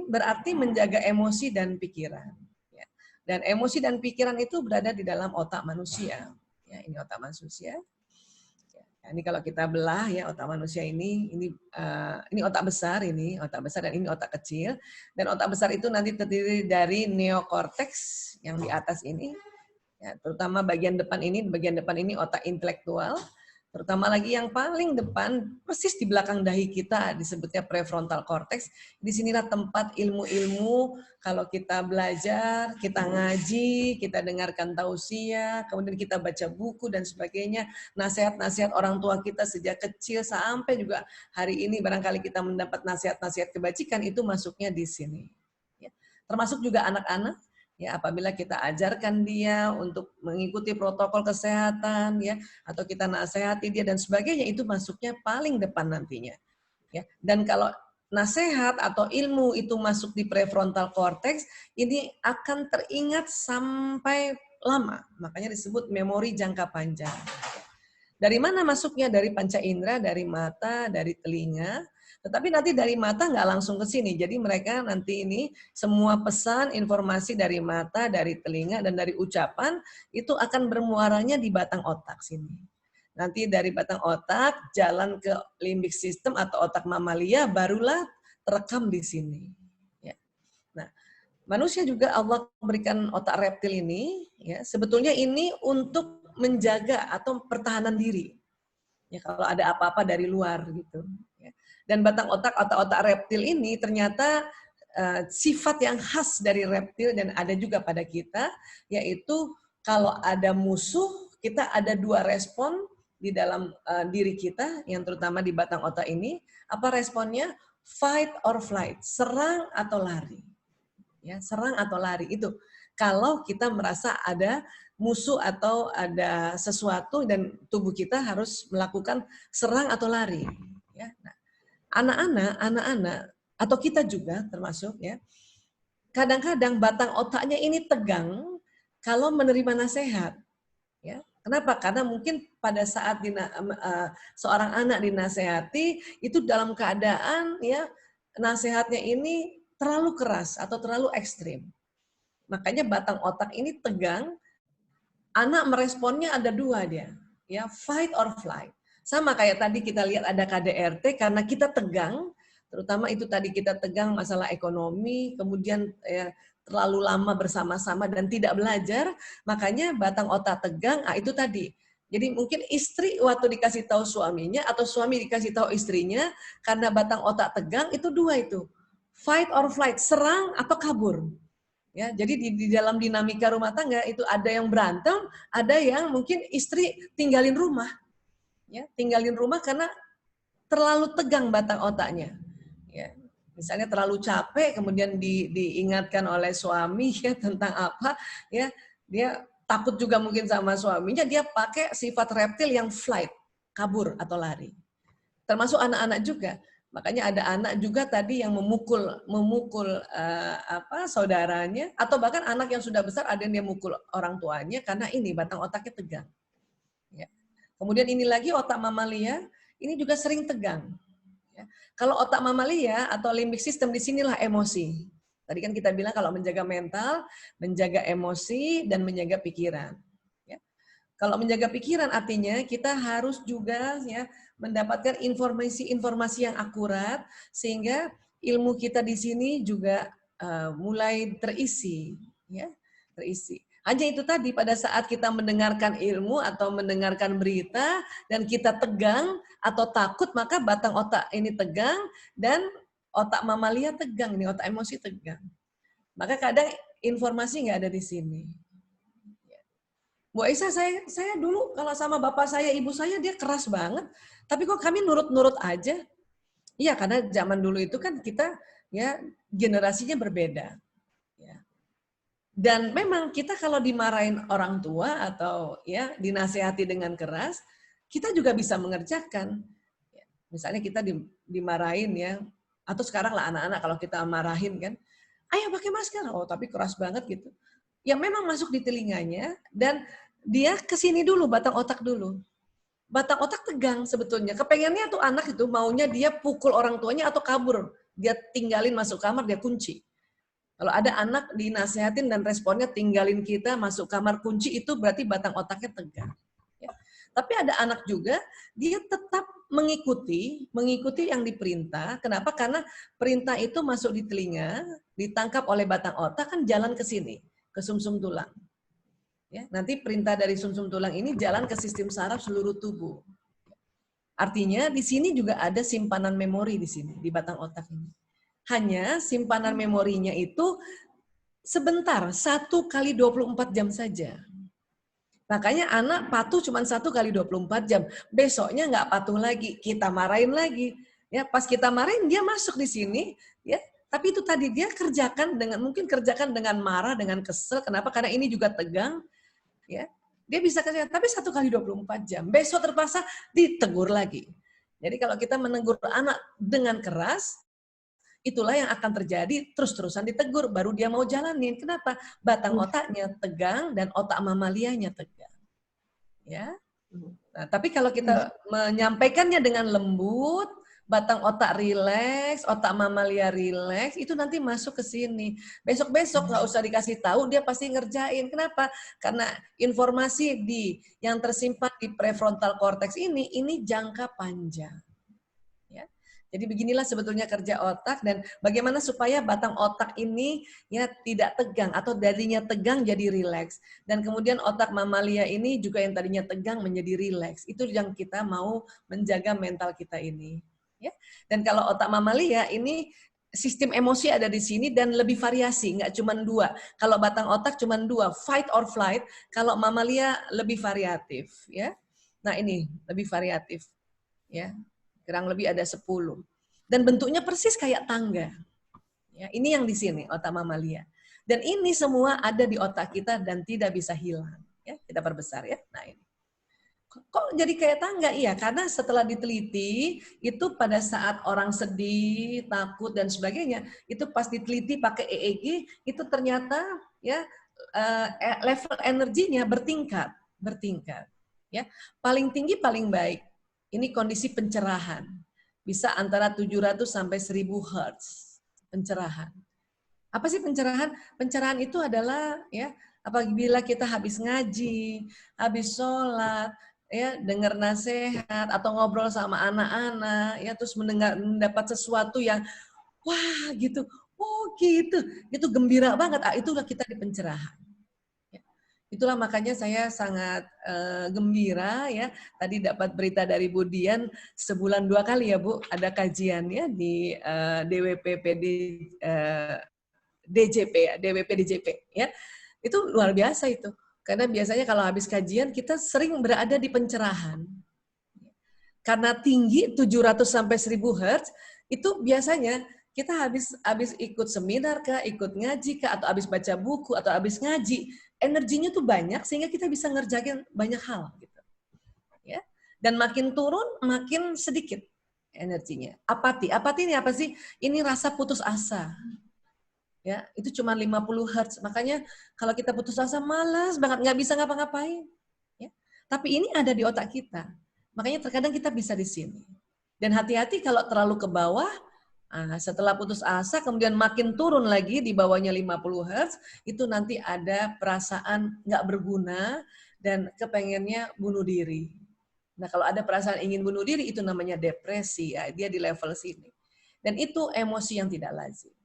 berarti menjaga emosi dan pikiran. Dan emosi dan pikiran itu berada di dalam otak manusia. Ya, ini otak manusia. Ya, ini kalau kita belah ya otak manusia ini otak besar dan ini otak kecil. Dan otak besar itu nanti terdiri dari neokorteks yang di atas ini. Ya, terutama bagian depan ini otak intelektual. Terutama lagi yang paling depan, persis di belakang dahi kita, disebutnya prefrontal cortex. Di sinilah tempat ilmu-ilmu, kalau kita belajar, kita ngaji, kita dengarkan tausiah, kemudian kita baca buku dan sebagainya, nasihat-nasihat orang tua kita sejak kecil, sampai juga hari ini barangkali kita mendapat nasihat-nasihat kebajikan, itu masuknya di sini. Ya. Termasuk juga anak-anak. Ya, apabila kita ajarkan dia untuk mengikuti protokol kesehatan ya, atau kita nasihati dia dan sebagainya, itu masuknya paling depan nantinya. Ya. Dan kalau nasihat atau ilmu itu masuk di prefrontal cortex, ini akan teringat sampai lama. Makanya disebut memori jangka panjang. Dari mana masuknya? Dari panca indera, dari mata, dari telinga. Tetapi nanti dari mata nggak langsung ke sini. Jadi mereka nanti ini semua pesan, informasi dari mata, dari telinga, dan dari ucapan itu akan bermuaranya di batang otak sini. Nanti dari batang otak jalan ke limbic system atau otak mamalia, barulah terekam di sini. Ya. Nah, manusia juga Allah berikan otak reptil ini, ya sebetulnya ini untuk menjaga atau pertahanan diri. Ya, kalau ada apa-apa dari luar gitu. Ya. Dan batang otak reptil ini ternyata sifat yang khas dari reptil dan ada juga pada kita, yaitu kalau ada musuh, kita ada dua respon di dalam diri kita, yang terutama di batang otak ini. Apa responnya? Fight or flight, serang atau lari. Ya, serang atau lari itu. Kalau kita merasa ada musuh atau ada sesuatu dan tubuh kita harus melakukan serang atau lari. Ya. Nah, anak-anak atau kita juga termasuk ya. Kadang-kadang batang otaknya ini tegang kalau menerima nasihat. Ya. Kenapa? Karena mungkin pada saat seorang anak dinasehati itu dalam keadaan ya nasihatnya ini terlalu keras atau terlalu ekstrim. Makanya batang otak ini tegang. Anak meresponnya ada dua dia, ya fight or flight. Sama kayak tadi kita lihat ada KDRT karena kita tegang, terutama itu tadi kita tegang masalah ekonomi, kemudian ya, terlalu lama bersama-sama dan tidak belajar, makanya batang otak tegang, itu tadi. Jadi mungkin istri waktu dikasih tahu suaminya atau suami dikasih tahu istrinya, karena batang otak tegang itu dua itu, fight or flight, serang atau kabur. Ya, jadi di dalam dinamika rumah tangga itu ada yang berantem, ada yang mungkin istri tinggalin rumah. Ya, tinggalin rumah karena terlalu tegang batang otaknya. Ya, misalnya terlalu capek, kemudian diingatkan oleh suami ya tentang apa, ya dia takut juga mungkin sama suaminya, dia pakai sifat reptil yang flight, kabur atau lari. Termasuk anak-anak juga. Makanya ada anak juga tadi yang memukul saudaranya, atau bahkan anak yang sudah besar ada yang dia mukul orang tuanya karena ini batang otaknya tegang. Ya. Kemudian ini lagi otak mamalia, ini juga sering tegang. Ya. Kalau otak mamalia atau limbic system di sinilah emosi. Tadi kan kita bilang kalau menjaga mental, menjaga emosi dan menjaga pikiran. Ya. Kalau menjaga pikiran artinya kita harus juga ya mendapatkan informasi-informasi yang akurat sehingga ilmu kita di sini juga mulai terisi, ya, terisi. Hanya itu tadi pada saat kita mendengarkan ilmu atau mendengarkan berita dan kita tegang atau takut, maka batang otak ini tegang dan otak mamalia tegang, ini otak emosi tegang. Maka kadang informasi nggak ada di sini. Bu Aisyah, saya dulu kalau sama bapak saya, ibu saya, dia keras banget. Tapi kok kami nurut-nurut aja? Iya, karena zaman dulu itu kan kita ya generasinya berbeda. Ya. Dan memang kita kalau dimarahin orang tua atau ya dinasehati dengan keras, kita juga bisa mengerjakan. Ya. Misalnya kita dimarahin ya, atau sekarang lah anak-anak kalau kita marahin kan, ayo pakai masker. Oh, tapi keras banget gitu. Yang memang masuk di telinganya dan dia kesini dulu, batang otak dulu. Batang otak tegang sebetulnya. Kepengennya tuh anak itu maunya dia pukul orang tuanya atau kabur. Dia tinggalin masuk kamar, dia kunci. Kalau ada anak dinasehatin dan responnya tinggalin kita masuk kamar kunci, itu berarti batang otaknya tegang. Ya. Tapi ada anak juga, dia tetap mengikuti yang diperintah. Kenapa? Karena perintah itu masuk di telinga, ditangkap oleh batang otak, kan jalan ke sini, ke sumsum tulang. Ya, nanti perintah dari sumsum tulang ini jalan ke sistem saraf seluruh tubuh. Artinya di sini juga ada simpanan memori di sini, di batang otak ini. Hanya simpanan memorinya itu sebentar, 1 kali 24 jam saja. Makanya anak patuh cuma 1 kali 24 jam. Besoknya nggak patuh lagi, kita marahin lagi. Ya, pas kita marahin dia masuk di sini, ya. Tapi itu tadi dia kerjakan dengan marah, dengan kesel. Kenapa? Karena ini juga tegang. Ya, dia bisa kerja, tapi 1 kali 24 jam. Besok terpaksa ditegur lagi. Jadi kalau kita menegur anak dengan keras, itulah yang akan terjadi, terus-terusan ditegur, baru dia mau jalanin. Kenapa? Batang otaknya tegang dan otak mamalianya tegang. Ya. Nah, tapi kalau kita menyampaikannya dengan lembut, batang otak rileks, otak mamalia rileks, itu nanti masuk ke sini. Besok-besok nggak usah dikasih tahu, dia pasti ngerjain. Kenapa? Karena informasi yang tersimpan di prefrontal cortex ini jangka panjang. Ya. Jadi beginilah sebetulnya kerja otak dan bagaimana supaya batang otak ini ya tidak tegang atau darinya tegang jadi rileks. Dan kemudian otak mamalia ini juga yang tadinya tegang menjadi rileks. Itu yang kita mau menjaga mental kita ini. Ya. Dan kalau otak mamalia ini sistem emosi ada di sini dan lebih variasi, nggak cuma 2. Kalau batang otak cuma 2, fight or flight. Kalau mamalia lebih variatif, ya. Nah ini lebih variatif, ya. Kurang lebih ada 10. Dan bentuknya persis kayak tangga. Ya, ini yang di sini otak mamalia. Dan ini semua ada di otak kita dan tidak bisa hilang. Ya, kita perbesar ya. Nah ini. Kok jadi kayak tangga? Iya, karena setelah diteliti, itu pada saat orang sedih, takut, dan sebagainya, itu pas diteliti pakai EEG, itu ternyata ya level energinya bertingkat. Ya. Paling tinggi, paling baik. Ini kondisi pencerahan. Bisa antara 700 sampai 1000 Hz. Pencerahan. Apa sih pencerahan? Pencerahan itu adalah ya apabila kita habis ngaji, habis sholat, ya dengar nasihat atau ngobrol sama anak-anak, ya terus mendapat sesuatu yang wah gitu, oh gitu, itu gembira banget. Itulah kita di pencerahan. Ya. Itulah makanya saya sangat gembira ya. Tadi dapat berita dari Bu Dian sebulan 2 kali ya Bu ada kajian ya di DWPPD DJP ya, DWP DJP ya. Itu luar biasa itu. Karena biasanya kalau habis kajian kita sering berada di pencerahan. Karena tinggi 700 sampai 1000 Hz, itu biasanya kita habis ikut seminar kah, ikut ngaji kah, atau habis baca buku atau habis ngaji, energinya tuh banyak sehingga kita bisa ngerjain banyak hal gitu. Ya. Dan makin turun makin sedikit energinya. Apati ini apa sih? Ini rasa putus asa. Ya, itu cuma 50 Hz. Makanya kalau kita putus asa malas banget, nggak bisa ngapa-ngapain. Ya. Tapi ini ada di otak kita. Makanya terkadang kita bisa di sini. Dan hati-hati kalau terlalu ke bawah, setelah putus asa kemudian makin turun lagi di bawahnya 50 Hz, itu nanti ada perasaan nggak berguna dan kepengennya bunuh diri. Nah kalau ada perasaan ingin bunuh diri itu namanya depresi, ya. Dia di level sini. Dan itu emosi yang tidak lazim.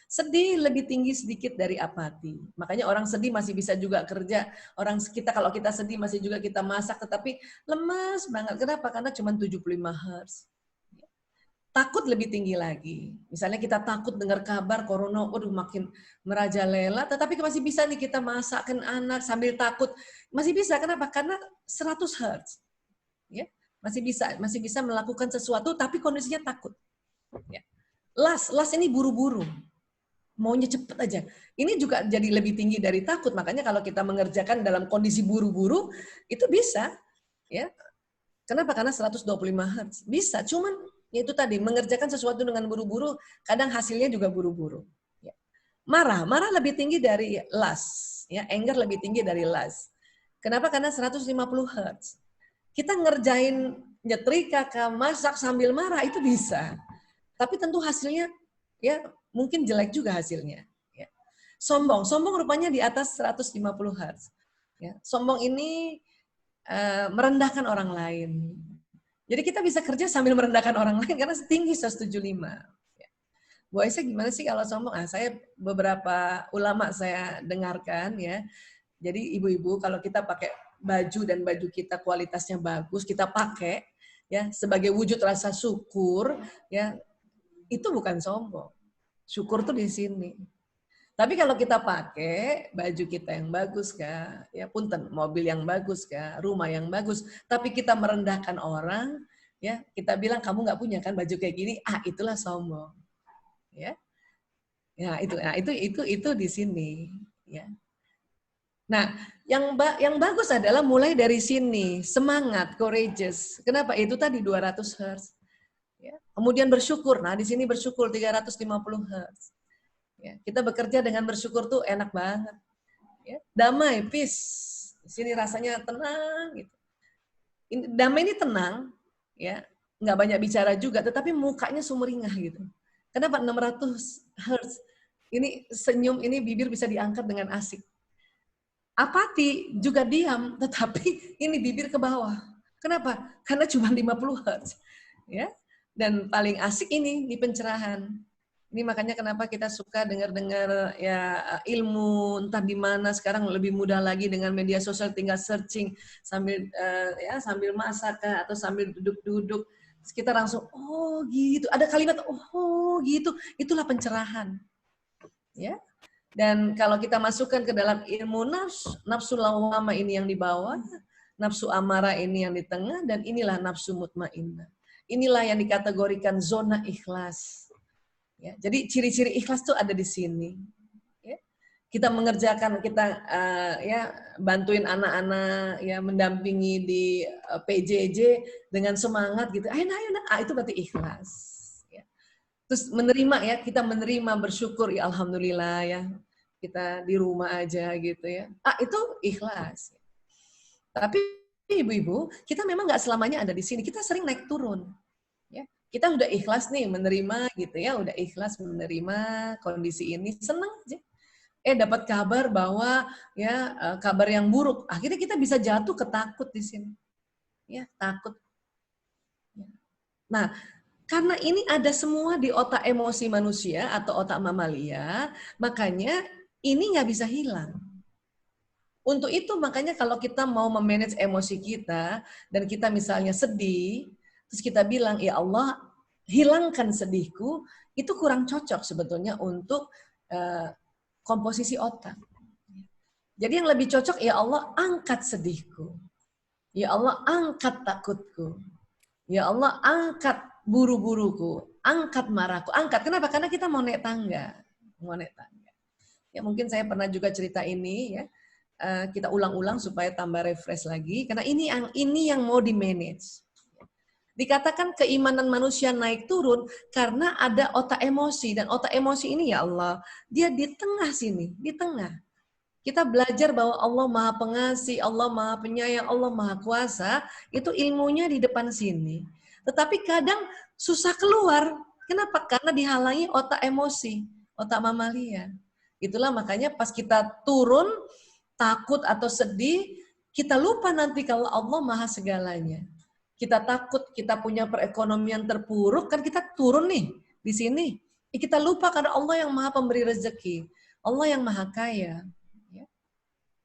Sedih lebih tinggi sedikit dari apati. Makanya orang sedih masih bisa juga kerja. Kalau kita sedih masih juga kita masak, tetapi lemas banget. Kenapa? Karena cuma 75 Hz. Takut lebih tinggi lagi. Misalnya kita takut dengar kabar corona, waduh makin merajalela, tetapi masih bisa nih kita masakkan anak sambil takut. Masih bisa, kenapa? Karena 100 Hz. Ya, masih bisa melakukan sesuatu, tapi kondisinya takut. Ya. Las ini buru-buru. Maunya cepet aja. Ini juga jadi lebih tinggi dari takut. Makanya kalau kita mengerjakan dalam kondisi buru-buru, itu bisa. Ya. Kenapa? Karena 125 Hz. Bisa. Cuman ya itu tadi, mengerjakan sesuatu dengan buru-buru, kadang hasilnya juga buru-buru. Ya. Marah lebih tinggi dari las. Ya. Anger lebih tinggi dari las. Kenapa? Karena 150 Hz. Kita ngerjain nyetrika, masak sambil marah, itu bisa. Tapi tentu hasilnya ya mungkin jelek juga hasilnya. Ya. Sombong rupanya di atas 150 Hz. Ya. Sombong ini merendahkan orang lain. Jadi kita bisa kerja sambil merendahkan orang lain karena tinggi 175. Ya. Bu Aisyah gimana sih kalau sombong? Saya beberapa ulama saya dengarkan ya. Jadi ibu-ibu kalau kita pakai baju dan baju kita kualitasnya bagus, kita pakai ya sebagai wujud rasa syukur ya, itu bukan sombong. Syukur tuh di sini. Tapi kalau kita pakai baju kita yang bagus kah, ya punten, mobil yang bagus kah, rumah yang bagus, tapi kita merendahkan orang, ya kita bilang kamu nggak punya kan baju kayak gini, itulah sombong, ya. Ya itu di sini, ya. Nah, yang bagus adalah mulai dari sini, semangat, courageous. Kenapa? Itu tadi 200 Hz. Ya. Kemudian bersyukur. Nah, di sini bersyukur 350 Hz. Ya. Kita bekerja dengan bersyukur tuh enak banget. Ya. Damai, peace. Di sini rasanya tenang gitu. Damai ini tenang, ya. nggak banyak bicara juga, tetapi mukanya sumringah gitu. Kenapa 600 Hz? Ini senyum, ini bibir bisa diangkat dengan asik. Apati juga diam, tetapi ini bibir ke bawah. Kenapa? Karena cuma 50 Hz. Ya. Dan paling asik ini di pencerahan. Ini makanya kenapa kita suka dengar-dengar ya ilmu entah di mana sekarang lebih mudah lagi dengan media sosial, tinggal searching sambil ya sambil masak atau sambil duduk-duduk. Kita langsung oh gitu, ada kalimat oh gitu, itulah pencerahan. Ya. Dan kalau kita masukkan ke dalam ilmu nafsu lawwamah ini yang di bawah, nafsu amarah ini yang di tengah, dan inilah nafsu mutmainnah. Inilah yang dikategorikan zona ikhlas. Ya, jadi ciri-ciri ikhlas tuh ada di sini. Ya. Kita mengerjakan, kita ya bantuin anak-anak, ya mendampingi di PJJ dengan semangat gitu. Ayo, itu berarti ikhlas. Ya. Terus menerima ya, kita menerima, bersyukur ya alhamdulillah ya. Kita di rumah aja gitu ya. Itu ikhlas. Tapi ibu-ibu, kita memang nggak selamanya ada di sini. Kita sering naik turun. Ya. Kita udah ikhlas nih menerima gitu ya, udah ikhlas menerima kondisi ini, senang aja. Dapat kabar bahwa ya kabar yang buruk, akhirnya kita bisa jatuh ke takut di sini. Ya, takut. Nah, karena ini ada semua di otak emosi manusia atau otak mamalia, makanya ini nggak bisa hilang. Untuk itu makanya kalau kita mau memanage emosi kita dan kita misalnya sedih, terus kita bilang, ya Allah, hilangkan sedihku, itu kurang cocok sebetulnya untuk komposisi otak. Jadi yang lebih cocok, ya Allah, angkat sedihku. Ya Allah, angkat takutku. Ya Allah, angkat buru-buruku. Angkat marahku. Angkat. Kenapa? Karena kita mau naik tangga. Mau naik tangga. Ya mungkin saya pernah juga cerita ini, ya. Kita ulang-ulang supaya tambah refresh lagi. Karena ini yang mau di-manage. Dikatakan keimanan manusia naik turun karena ada otak emosi. Dan otak emosi ini ya Allah, dia di tengah sini, di tengah. Kita belajar bahwa Allah Maha Pengasih, Allah Maha Penyayang, Allah Maha Kuasa, itu ilmunya di depan sini. Tetapi kadang susah keluar. Kenapa? Karena dihalangi otak emosi, otak mamalia. Itulah makanya pas kita turun, takut atau sedih, kita lupa nanti kalau Allah Maha segalanya. Kita takut, kita punya perekonomian terpuruk, kan kita turun nih di sini. Kita lupa karena Allah yang Maha Pemberi rezeki, Allah yang Maha Kaya. Ya.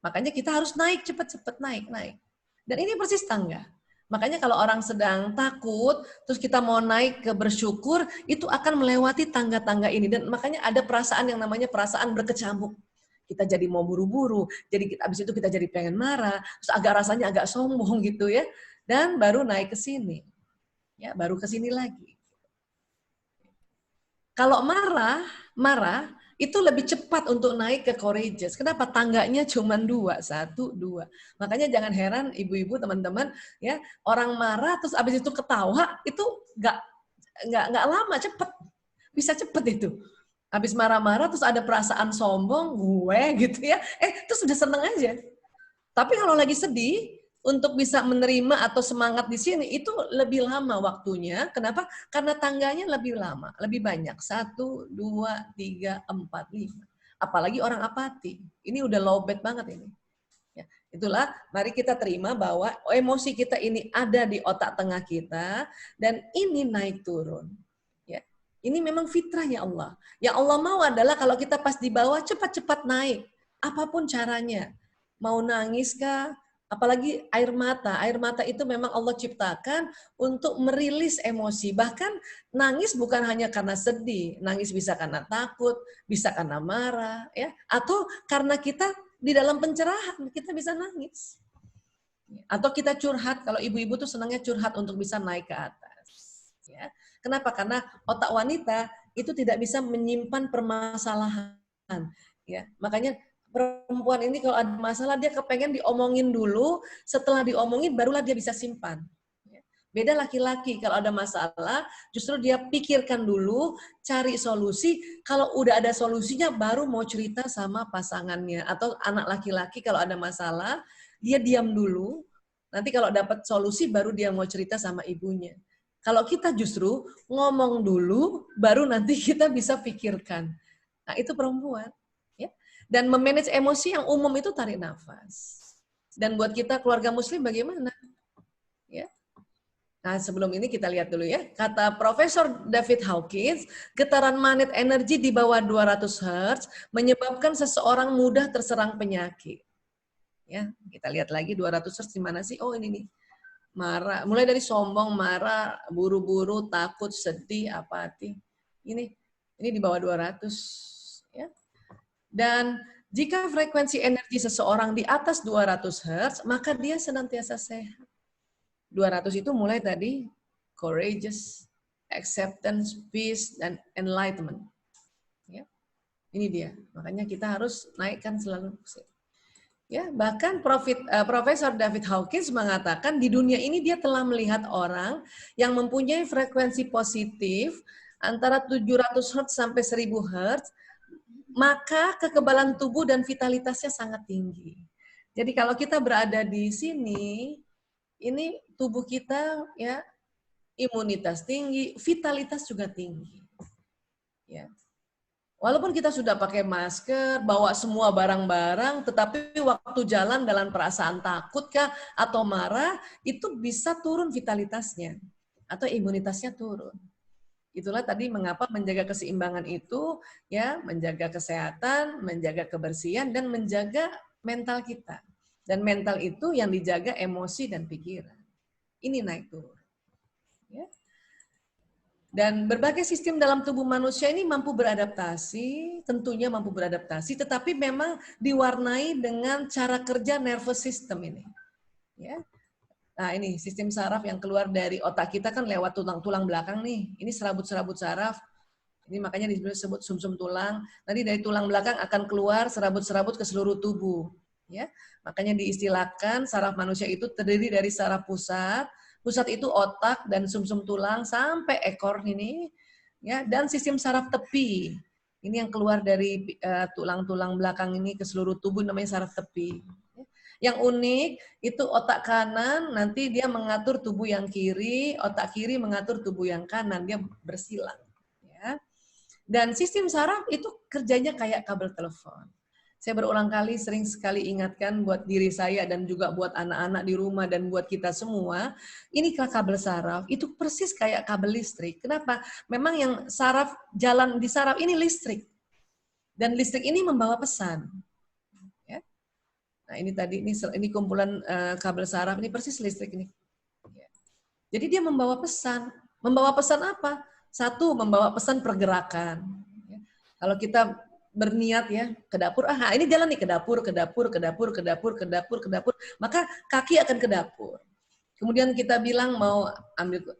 Makanya kita harus naik, cepat-cepat naik. Dan ini persis tangga. Makanya kalau orang sedang takut, terus kita mau naik ke bersyukur, itu akan melewati tangga-tangga ini. Dan makanya ada perasaan yang namanya perasaan berkecamuk. Kita jadi mau buru-buru, jadi abis itu kita jadi pengen marah, terus rasanya agak sombong gitu ya. Dan baru naik ke sini. Ya, baru ke sini lagi. Kalau marah itu lebih cepat untuk naik ke courageous. Kenapa? Tangganya cuma 2, 1, 2. Makanya jangan heran ibu-ibu, teman-teman, ya, orang marah terus abis itu ketawa, itu nggak lama, cepet. Bisa cepet itu. Habis marah-marah terus ada perasaan sombong, gue gitu ya. Terus udah seneng aja. Tapi kalau lagi sedih, untuk bisa menerima atau semangat di sini itu lebih lama waktunya. Kenapa? Karena tangganya lebih lama, lebih banyak. 1, 2, 3, 4, 5. Apalagi orang apati. Ini udah lowbat banget ini. Ya, itulah, mari kita terima bahwa emosi kita ini ada di otak tengah kita dan ini naik turun. Ya, ini memang fitrahnya Allah. Yang Allah mau adalah kalau kita pas di bawah cepat-cepat naik. Apapun caranya. Mau nangis kah? Apalagi air mata. Air mata itu memang Allah ciptakan untuk merilis emosi. Bahkan nangis bukan hanya karena sedih. Nangis bisa karena takut, bisa karena marah, ya, atau karena kita di dalam pencerahan, kita bisa nangis. Atau kita curhat, kalau ibu-ibu tuh senangnya curhat untuk bisa naik ke atas. Ya. Kenapa? Karena otak wanita itu tidak bisa menyimpan permasalahan. Ya. Makanya perempuan ini kalau ada masalah dia kepengen diomongin dulu, setelah diomongin barulah dia bisa simpan. Beda laki-laki, kalau ada masalah justru dia pikirkan dulu, cari solusi, kalau udah ada solusinya baru mau cerita sama pasangannya. Atau anak laki-laki kalau ada masalah, dia diam dulu, nanti kalau dapat solusi baru dia mau cerita sama ibunya. Kalau kita justru ngomong dulu, baru nanti kita bisa pikirkan. Nah, itu perempuan. Ya. Dan memanage emosi yang umum itu tarik nafas. Dan buat kita keluarga muslim bagaimana? Ya. Nah, sebelum ini kita lihat dulu ya. Kata Profesor David Hawkins, getaran magnet energi di bawah 200 Hz menyebabkan seseorang mudah terserang penyakit. Ya, kita lihat lagi 200 Hz di mana sih? Oh, ini nih. Marah, mulai dari sombong, marah, buru-buru, takut, sedih, apati. Ini di bawah 200 ya. Dan jika frekuensi energi seseorang di atas 200 Hz, maka dia senantiasa sehat. 200 itu mulai tadi courageous, acceptance, peace, dan enlightenment. Ya. Ini dia. Makanya kita harus naikkan selalu. Ya, bahkan Profesor David Hawkins mengatakan di dunia ini dia telah melihat orang yang mempunyai frekuensi positif antara 700 Hz sampai 1000 Hz, maka kekebalan tubuh dan vitalitasnya sangat tinggi. Jadi kalau kita berada di sini, ini tubuh kita ya imunitas tinggi, vitalitas juga tinggi. Ya. Walaupun kita sudah pakai masker, bawa semua barang-barang, tetapi waktu jalan dalam perasaan takut kah atau marah, itu bisa turun vitalitasnya atau imunitasnya turun. Itulah tadi mengapa menjaga keseimbangan itu, ya, menjaga kesehatan, menjaga kebersihan, dan menjaga mental kita. Dan mental itu yang dijaga emosi dan pikiran. Ini naik turun. Ya. Dan berbagai sistem dalam tubuh manusia ini mampu beradaptasi, tentunya mampu beradaptasi, tetapi memang diwarnai dengan cara kerja nervous system ini. Ya. Nah ini sistem saraf yang keluar dari otak kita kan lewat tulang-tulang belakang nih. Ini serabut-serabut saraf. Ini makanya disebut sumsum tulang. Nanti dari tulang belakang akan keluar serabut-serabut ke seluruh tubuh. Ya. Makanya diistilahkan saraf manusia itu terdiri dari saraf pusat. Pusat itu otak dan sumsum tulang sampai ekor ini, ya, dan sistem saraf tepi. Ini yang keluar dari tulang-tulang belakang ini ke seluruh tubuh namanya saraf tepi. Yang unik itu otak kanan nanti dia mengatur tubuh yang kiri, otak kiri mengatur tubuh yang kanan, dia bersilang. Ya. Dan sistem saraf itu kerjanya kayak kabel telepon. Saya berulang kali, sering sekali ingatkan buat diri saya dan juga buat anak-anak di rumah dan buat kita semua, ini kabel saraf, itu persis kayak kabel listrik. Kenapa? Memang yang saraf, jalan di saraf ini listrik. Dan listrik ini membawa pesan. Ya. Nah ini tadi, ini kumpulan kabel saraf, ini persis listrik ini. Ya. Jadi dia membawa pesan. Membawa pesan apa? Satu, membawa pesan pergerakan. Ya. Kalau kita berniat ya ke dapur, ini jalan nih ke dapur, maka kaki akan ke dapur. Kemudian kita bilang mau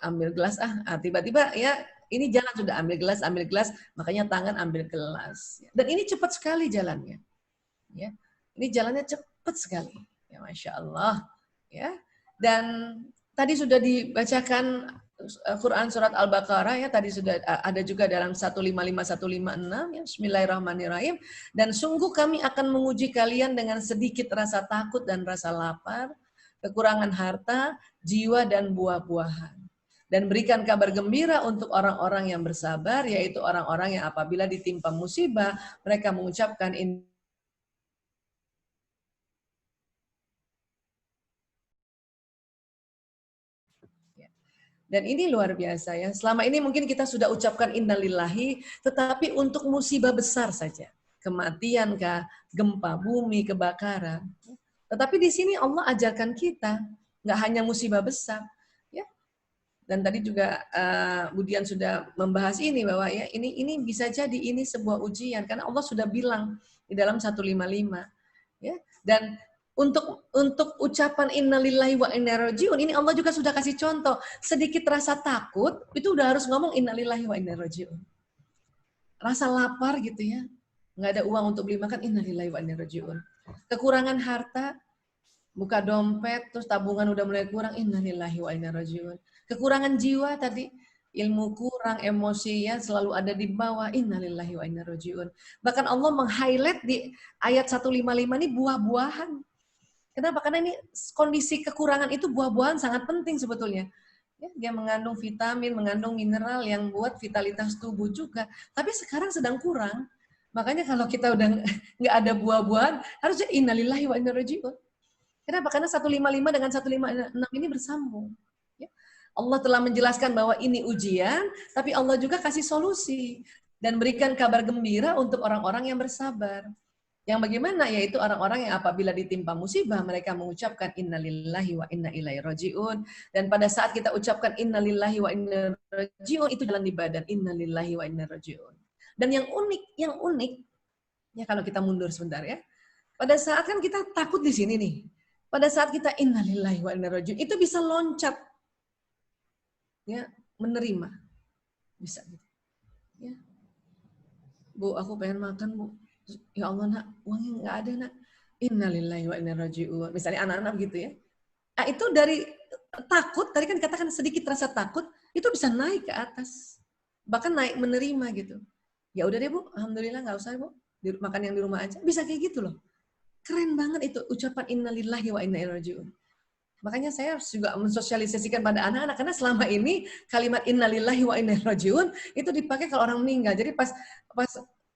ambil gelas, tiba-tiba ya ini jalan sudah ambil gelas, makanya tangan ambil gelas. Dan ini cepat sekali jalannya. Ya, ini jalannya cepat sekali. Ya, Masya Allah. Ya, dan tadi sudah dibacakan Quran surat Al-Baqarah ya, tadi sudah ada juga dalam 155 156 ya, Bismillahirrahmanirrahim. Dan sungguh kami akan menguji kalian dengan sedikit rasa takut dan rasa lapar, kekurangan harta, jiwa dan buah-buahan. Dan berikan kabar gembira untuk orang-orang yang bersabar, yaitu orang-orang yang apabila ditimpa musibah mereka mengucapkan Dan ini luar biasa ya. Selama ini mungkin kita sudah ucapkan innalillahi, tetapi untuk musibah besar saja. Kematian kah, gempa bumi, kebakaran. Tetapi di sini Allah ajarkan kita, nggak hanya musibah besar. Ya. Dan tadi juga Budian sudah membahas ini, bahwa ya ini bisa jadi ini sebuah ujian. Karena Allah sudah bilang di dalam 155. Ya. Dan untuk ucapan innalillahi wa inna ilaihi raji'un, ini Allah juga sudah kasih contoh. Sedikit rasa takut, itu udah harus ngomong innalillahi wa inna ilaihi raji'un. Rasa lapar gitu ya, nggak ada uang untuk beli makan, innalillahi wa inna ilaihi raji'un. Kekurangan harta, buka dompet, terus tabungan udah mulai kurang, innalillahi wa inna ilaihi raji'un. Kekurangan jiwa tadi, ilmu kurang, emosi ya selalu ada di bawah, innalillahi wa inna ilaihi raji'un. Bahkan Allah meng-highlight di ayat 155 ini buah-buahan. Kenapa? Karena ini kondisi kekurangan itu buah-buahan sangat penting sebetulnya. Ya, dia mengandung vitamin, mengandung mineral yang buat vitalitas tubuh juga. Tapi sekarang sedang kurang. Makanya kalau kita udah nggak ada buah-buahan, harusnya innalillahi wa inna raji'un. Kenapa? Karena 155 dengan 156 ini bersambung. Ya. Allah telah menjelaskan bahwa ini ujian, tapi Allah juga kasih solusi. Dan berikan kabar gembira untuk orang-orang yang bersabar. Yang bagaimana? Yaitu orang-orang yang apabila ditimpa musibah, mereka mengucapkan innalillahi wa inna ilaihi raji'un. Dan pada saat kita ucapkan innalillahi wa inna raji'un, itu jalan di badan. Innalillahi wa inna raji'un. Dan yang unik, ya kalau kita mundur sebentar ya. Pada saat kan kita takut di sini nih. Pada saat kita innalillahi wa inna raji'un, itu bisa loncat. Ya, menerima. Bisa gitu. Ya. Bu, aku pengen makan, Bu. Ya Allah, nak, uangnya nggak ada, nak. Innalillahi wa inna raji'un. Misalnya anak-anak gitu ya. Nah, itu dari takut, tadi kan dikatakan sedikit rasa takut, itu bisa naik ke atas. Bahkan naik menerima gitu. Ya udah deh, Bu, alhamdulillah nggak usah, Bu. Makan yang di rumah aja. Bisa kayak gitu loh. Keren banget itu ucapan innalillahi wa inna ilaihi raji'un. Makanya saya juga mensosialisasikan pada anak-anak karena selama ini kalimat innalillahi wa inna ilaihi raji'un itu dipakai kalau orang meninggal. Jadi pas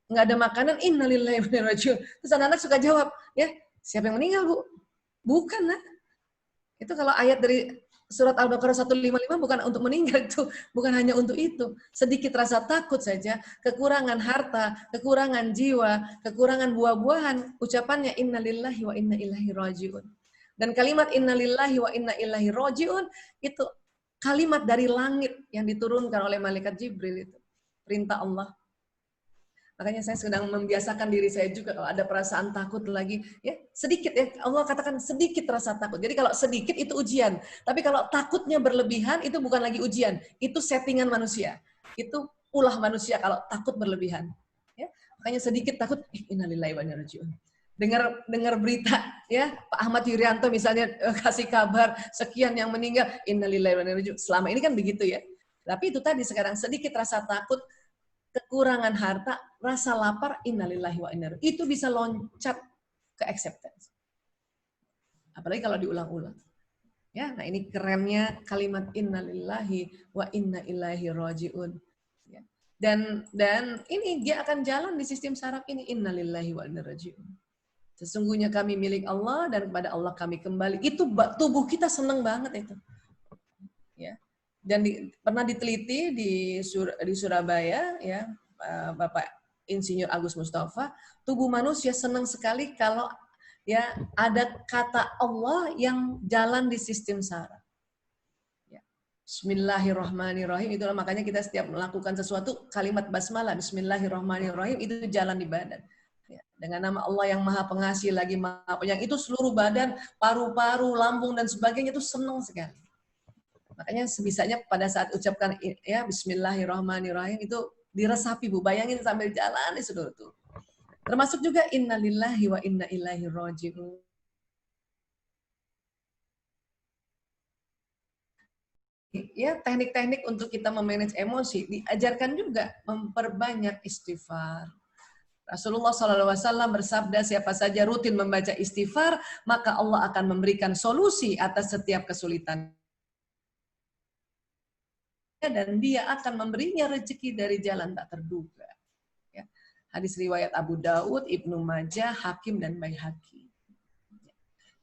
nggak ada makanan innalillahi wa inna ilaihi raji'un. Terus anak-anak suka jawab, ya, siapa yang meninggal, Bu? Bukan, nak. Itu kalau ayat dari surat Al-Baqarah 155 bukan untuk meninggal, itu bukan hanya untuk itu. Sedikit rasa takut saja, kekurangan harta, kekurangan jiwa, kekurangan buah-buahan, ucapannya innalillahi wa inna ilaihi raji'un. Dan kalimat innalillahi wa inna ilaihi raji'un itu kalimat dari langit yang diturunkan oleh malaikat Jibril itu. Perintah Allah. Makanya saya sedang membiasakan diri saya juga kalau ada perasaan takut lagi, ya sedikit ya. Allah katakan sedikit rasa takut. Jadi kalau sedikit itu ujian. Tapi kalau takutnya berlebihan itu bukan lagi ujian. Itu settingan manusia. Itu ulah manusia kalau takut berlebihan. Ya, makanya sedikit takut, innalillahi wa inna ilaihi raji'un. Dengar berita ya Pak Ahmad Yuryanto misalnya kasih kabar sekian yang meninggal, innalillahi wa inna ilaihi raji'un. Selama ini kan begitu ya. Tapi itu tadi sekarang sedikit rasa takut, kekurangan harta, rasa lapar, innalillahi wa inna ilaihi raji'un. Itu bisa loncat ke acceptance. Apalagi kalau diulang-ulang. Ya, nah ini kerennya kalimat innalillahi wa inna ilaihi raji'un. Ya. Dan ini dia akan jalan di sistem saraf ini, innalillahi wa inna ilaihi raji'un. Sesungguhnya kami milik Allah dan kepada Allah kami kembali. Itu tubuh kita seneng banget itu. Ya. Dan pernah diteliti di Surabaya ya Bapak Insinyur Agus Mustafa, tubuh manusia senang sekali kalau ya ada kata Allah yang jalan di sistem saraf. Ya. Bismillahirrahmanirrahim, itulah makanya kita setiap melakukan sesuatu kalimat basmalah Bismillahirrahmanirrahim itu jalan di badan. Ya. Dengan nama Allah yang Maha Pengasih lagi Maha Penyayang, itu seluruh badan, paru-paru, lambung dan sebagainya itu senang sekali. Makanya sebisanya pada saat ucapkan ya Bismillahirrahmanirrahim itu diresapi, Bu. Bayangin sambil jalan di seluruh tubuh. Termasuk juga innalillahi wa inna ilaihi raji'un. Ya, teknik-teknik untuk kita memanage emosi diajarkan juga memperbanyak istighfar. Rasulullah SAW bersabda, siapa saja rutin membaca istighfar, maka Allah akan memberikan solusi atas setiap kesulitan. Dan dia akan memberinya rezeki dari jalan tak terduga. Ya. Hadis riwayat Abu Daud, Ibnu Majah, Hakim, dan Baihaqi.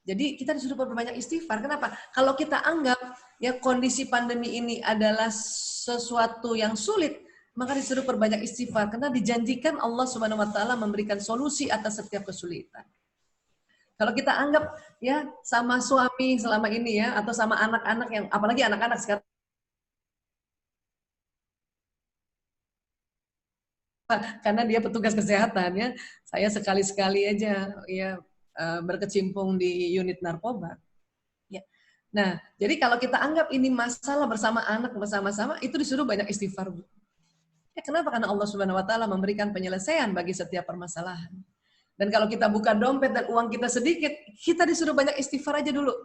Jadi kita disuruh berbanyak istighfar. Kenapa? Kalau kita anggap ya kondisi pandemi ini adalah sesuatu yang sulit, maka disuruh berbanyak istighfar. Karena dijanjikan Allah Subhanahu Wa Taala memberikan solusi atas setiap kesulitan. Kalau kita anggap ya sama suami selama ini ya, atau sama anak-anak yang, apalagi anak-anak sekarang, karena dia petugas kesehatan ya, saya sekali-sekali aja ya berkecimpung di unit narkoba. Ya. Nah, jadi kalau kita anggap ini masalah bersama anak bersama-sama, itu disuruh banyak istighfar. Ya, kenapa? Karena Allah Subhanahu Wa Taala memberikan penyelesaian bagi setiap permasalahan. Dan kalau kita buka dompet dan uang kita sedikit, kita disuruh banyak istighfar aja dulu.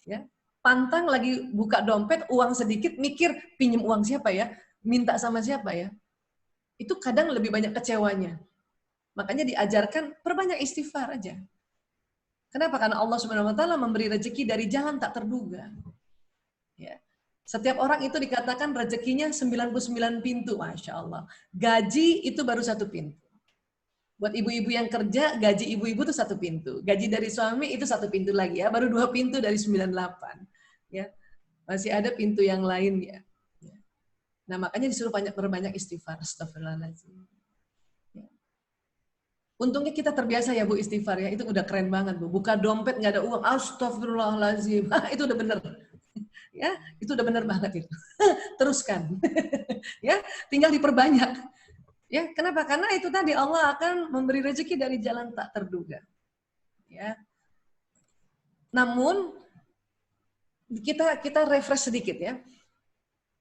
Ya. Pantang lagi buka dompet, uang sedikit, mikir pinjem uang siapa ya, minta sama siapa ya. Itu kadang lebih banyak kecewanya. Makanya diajarkan perbanyak istighfar aja. Kenapa? Karena Allah Subhanahu Wa Taala memberi rezeki dari jalan tak terduga. Ya. Setiap orang itu dikatakan rezekinya 99 pintu, Masya Allah. Gaji itu baru 1 pintu. Buat ibu-ibu yang kerja, gaji ibu-ibu itu 1 pintu. Gaji dari suami itu 1 pintu lagi ya, baru 2 pintu dari 98. Ya, masih ada pintu yang lain ya. Nah makanya disuruh berbanyak istighfar. Astagfirullahaladzim. Ya. Untungnya kita terbiasa ya Bu istighfar ya, itu udah keren banget Bu. Buka dompet nggak ada uang, astagfirullahaladzim. Itu udah bener. Ya, itu udah bener banget itu. Teruskan. Ya, tinggal diperbanyak. Ya, kenapa? Karena itu tadi Allah akan memberi rezeki dari jalan tak terduga. Ya. Namun kita refresh sedikit ya.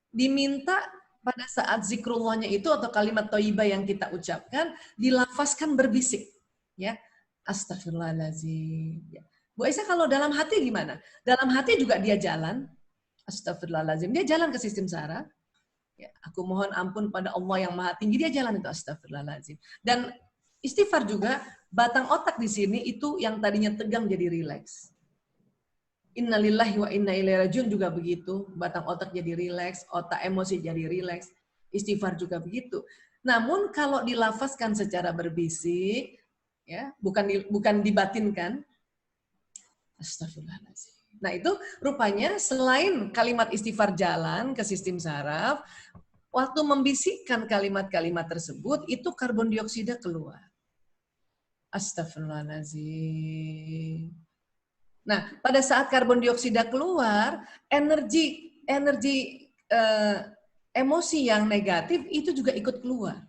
Diminta pada saat zikrullahnya itu atau kalimat thayyibah yang kita ucapkan dilafazkan berbisik. Ya. Astagfirullahaladzim. Ya. Bu Aisyah kalau dalam hati gimana? Dalam hati juga dia jalan. Astagfirullahaladzim. Dia jalan ke sistem saraf. Ya, aku mohon ampun pada Allah yang maha tinggi. Dia jalan itu astagfirullahaladzim. Dan istighfar juga, batang otak di sini itu yang tadinya tegang jadi rileks. Innalillahi wa inna ilaihi rajiun juga begitu. Batang otak jadi rileks, otak emosi jadi rileks. Istighfar juga begitu. Namun kalau dilafazkan secara berbisik, ya, bukan dibatinkan, astagfirullahaladzim. Nah itu rupanya selain kalimat istighfar jalan ke sistem saraf, waktu membisikkan kalimat-kalimat tersebut, itu karbon dioksida keluar. Astagfirullahaladzim. Nah pada saat karbon dioksida keluar, emosi yang negatif itu juga ikut keluar.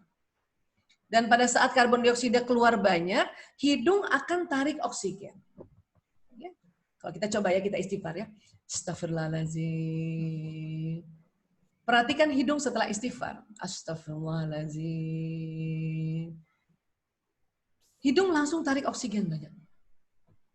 Dan pada saat karbon dioksida keluar banyak, hidung akan tarik oksigen. Kalau kita coba ya, kita istighfar ya. Astagfirullahaladzim. Perhatikan hidung setelah istighfar. Astagfirullahaladzim. Hidung langsung tarik oksigen banyak.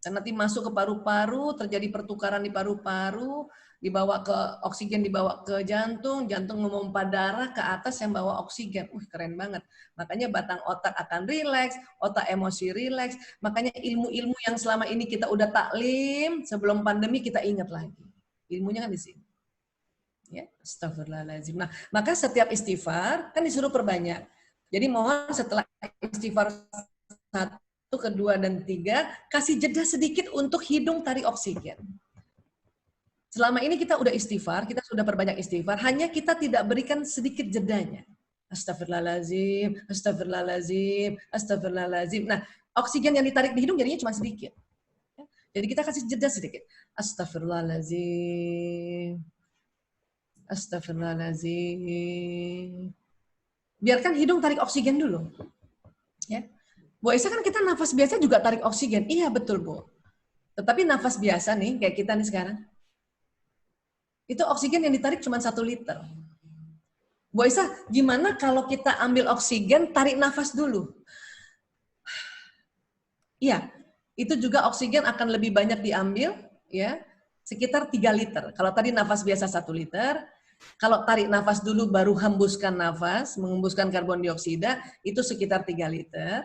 Dan nanti masuk ke paru-paru, terjadi pertukaran di paru-paru, dibawa ke oksigen, dibawa ke jantung, jantung memompa darah ke atas yang bawa oksigen. Keren banget. Makanya batang otak akan rileks, otak emosi rileks. Makanya ilmu-ilmu yang selama ini kita udah taklim, sebelum pandemi kita ingat lagi. Ilmunya kan di sini. Ya, astagfirullahaladzim. Nah, maka setiap istighfar kan disuruh perbanyak. Jadi mohon setelah istighfar 1, 2, dan 3, kasih jeda sedikit untuk hidung tarik oksigen. Selama ini kita udah istighfar, kita sudah perbanyak istighfar, hanya kita tidak berikan sedikit jedanya. Astagfirullahaladzim, astagfirullahaladzim, astagfirullahaladzim. Nah, oksigen yang ditarik di hidung jadinya cuma sedikit. Jadi kita kasih jeda sedikit. Astagfirullahaladzim, astagfirullahaladzim. Biarkan hidung tarik oksigen dulu. Ya. Bu Aisyah kan kita nafas biasa juga tarik oksigen. Iya betul Bu. Tetapi nafas biasa nih, kayak kita nih sekarang, itu oksigen yang ditarik cuma 1 liter. Bu Aisyah, gimana kalau kita ambil oksigen, tarik nafas dulu? Iya, itu juga oksigen akan lebih banyak diambil, ya, sekitar 3 liter. Kalau tadi nafas biasa 1 liter, kalau tarik nafas dulu baru hembuskan nafas, mengembuskan karbon dioksida, itu sekitar 3 liter.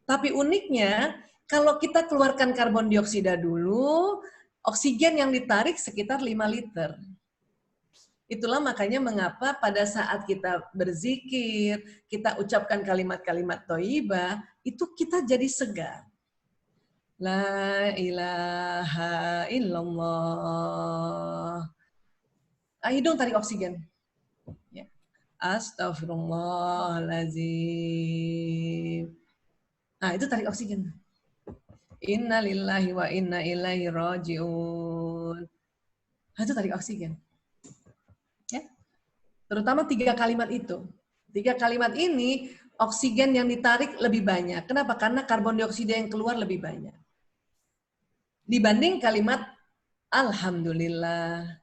Tapi uniknya, kalau kita keluarkan karbon dioksida dulu, oksigen yang ditarik sekitar 5 liter. Itulah makanya mengapa pada saat kita berzikir, kita ucapkan kalimat-kalimat thayyibah, itu kita jadi segar. La ilaha illallah. Hidung tarik oksigen. Ya. Astagfirullahaladzim. Nah, itu tarik oksigen. Inna lillahi wa inna ilaihi raji'un. Nah, itu tarik oksigen. Ya. Terutama 3 kalimat itu. 3 kalimat ini, oksigen yang ditarik lebih banyak. Kenapa? Karena karbon dioksida yang keluar lebih banyak. Dibanding kalimat Alhamdulillah.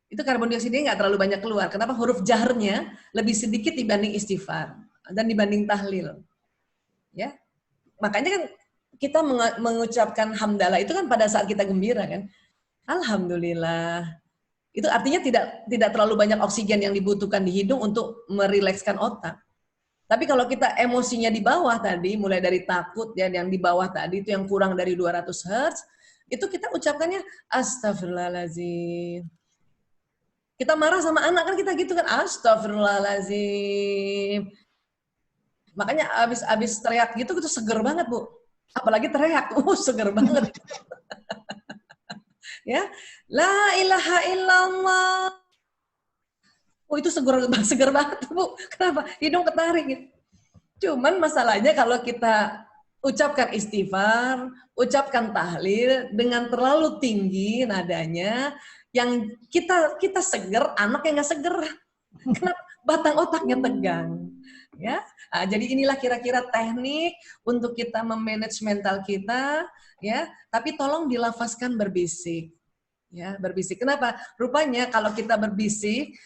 Itu karbon dioksida nggak terlalu banyak keluar. Kenapa? Huruf jahrnya lebih sedikit dibanding istighfar. Dan dibanding tahlil. Ya. Makanya kan kita mengucapkan hamdalah itu kan pada saat kita gembira kan. Alhamdulillah. Itu artinya tidak terlalu banyak oksigen yang dibutuhkan di hidung untuk merilekskan otak. Tapi kalau kita emosinya di bawah tadi, mulai dari takut ya, yang di bawah tadi itu yang kurang dari 200 Hz, itu kita ucapkannya astagfirullahaladzim. Kita marah sama anak kan kita gitu kan, astagfirullahaladzim. Makanya abis teriak gitu itu seger banget, Bu. Apalagi teriak, seger banget. Ya, la ilaha illallah. Itu seger banget, Bu. Kenapa? Hidung ketarik gitu. Cuman masalahnya kalau kita ucapkan istighfar, ucapkan tahlil dengan terlalu tinggi nadanya, yang kita seger, anak yang nggak seger. Kenapa? Batang otaknya tegang. Ya, nah, jadi inilah kira-kira teknik untuk kita memanage mental kita, ya. Tapi tolong dilafazkan berbisik, ya, berbisik. Kenapa? Rupanya kalau kita berbisik,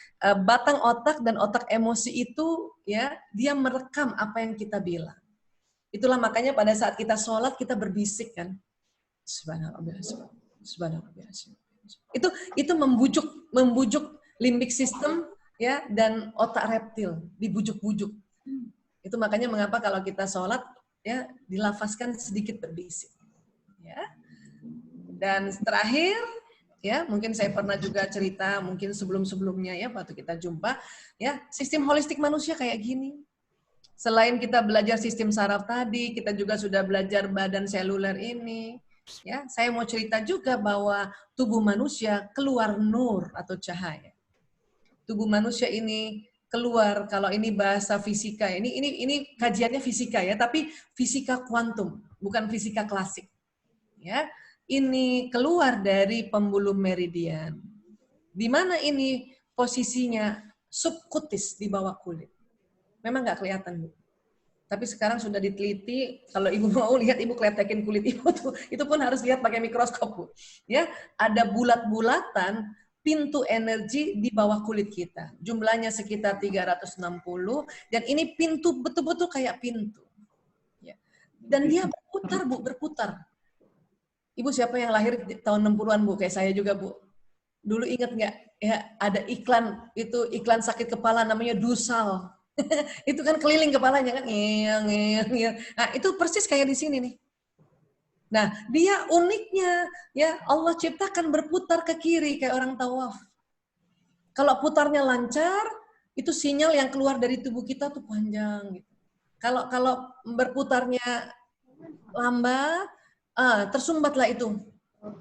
batang otak dan otak emosi itu, ya, dia merekam apa yang kita bilang. Itulah makanya pada saat kita sholat kita berbisik kan, subhanallah, subhanallah. Itu membujuk limbik sistem, ya, dan otak reptil dibujuk-bujuk. Itu makanya mengapa kalau kita sholat, ya, dilafazkan sedikit berbisik, ya. Dan terakhir, ya, mungkin saya pernah juga cerita mungkin sebelumnya, ya, waktu kita jumpa, ya, sistem holistik manusia kayak gini. Selain kita belajar sistem saraf tadi, kita juga sudah belajar badan seluler ini. Ya, saya mau cerita juga bahwa tubuh manusia keluar nur atau cahaya. Tubuh manusia ini keluar, kalau ini bahasa fisika, ini kajiannya fisika, ya, tapi fisika kuantum, bukan fisika klasik. Ya, ini keluar dari pembuluh meridian. Di mana ini posisinya? Subkutis, di bawah kulit. Memang nggak kelihatan, Bu. Tapi sekarang sudah diteliti, kalau Ibu mau lihat, Ibu kletekin kulit Ibu tuh, itu pun harus lihat pakai mikroskop, Bu. Ya, ada bulat-bulatan pintu energi di bawah kulit kita. Jumlahnya sekitar 360, dan ini pintu betul-betul kayak pintu. Ya. Dan dia berputar, Bu, berputar. Ibu siapa yang lahir tahun 60-an, Bu? Kayak saya juga, Bu. Dulu ingat nggak? Ya, ada iklan sakit kepala namanya Dusal. Itu kan keliling kepalanya kan. Nah, itu persis kayak di sini nih. Nah, dia uniknya, ya, Allah ciptakan berputar ke kiri kayak orang tawaf. Kalau putarnya lancar, itu sinyal yang keluar dari tubuh kita tuh panjang gitu. Kalau berputarnya lambat, tersumbatlah itu.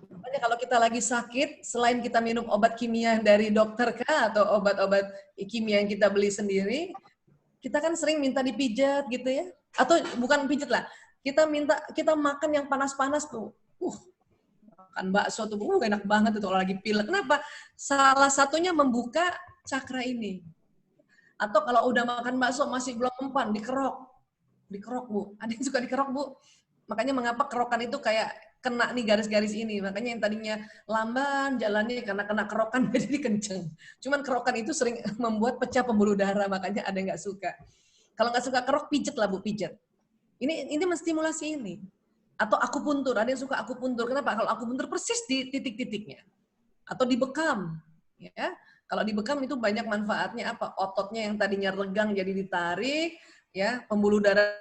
Makanya kalau kita lagi sakit, selain kita minum obat kimia dari dokter kah atau obat-obat kimia yang kita beli sendiri, kita kan sering minta dipijat gitu, ya. Atau bukan pijat lah, kita makan yang panas-panas tuh. Makan bakso tuh, enak banget tuh kalau lagi pilek. Kenapa? Salah satunya membuka cakra ini. Atau kalau udah makan bakso masih belum mempan, dikerok, Bu. Ada yang suka dikerok, Bu. Makanya mengapa kerokan itu kayak kena nih garis-garis ini. Makanya yang tadinya lamban jalannya karena kena kerokan jadi kenceng. Cuman kerokan itu sering membuat pecah pembuluh darah, makanya ada yang nggak suka. Kalau nggak suka kerok, pijet lah, Bu, pijet. Ini menstimulasi ini. Atau akupuntur, ada yang suka akupuntur. Kenapa? Kalau akupuntur persis di titik-titiknya. Atau dibekam. Ya. Kalau dibekam itu banyak manfaatnya apa? Ototnya yang tadinya regang jadi ditarik, ya, pembuluh darah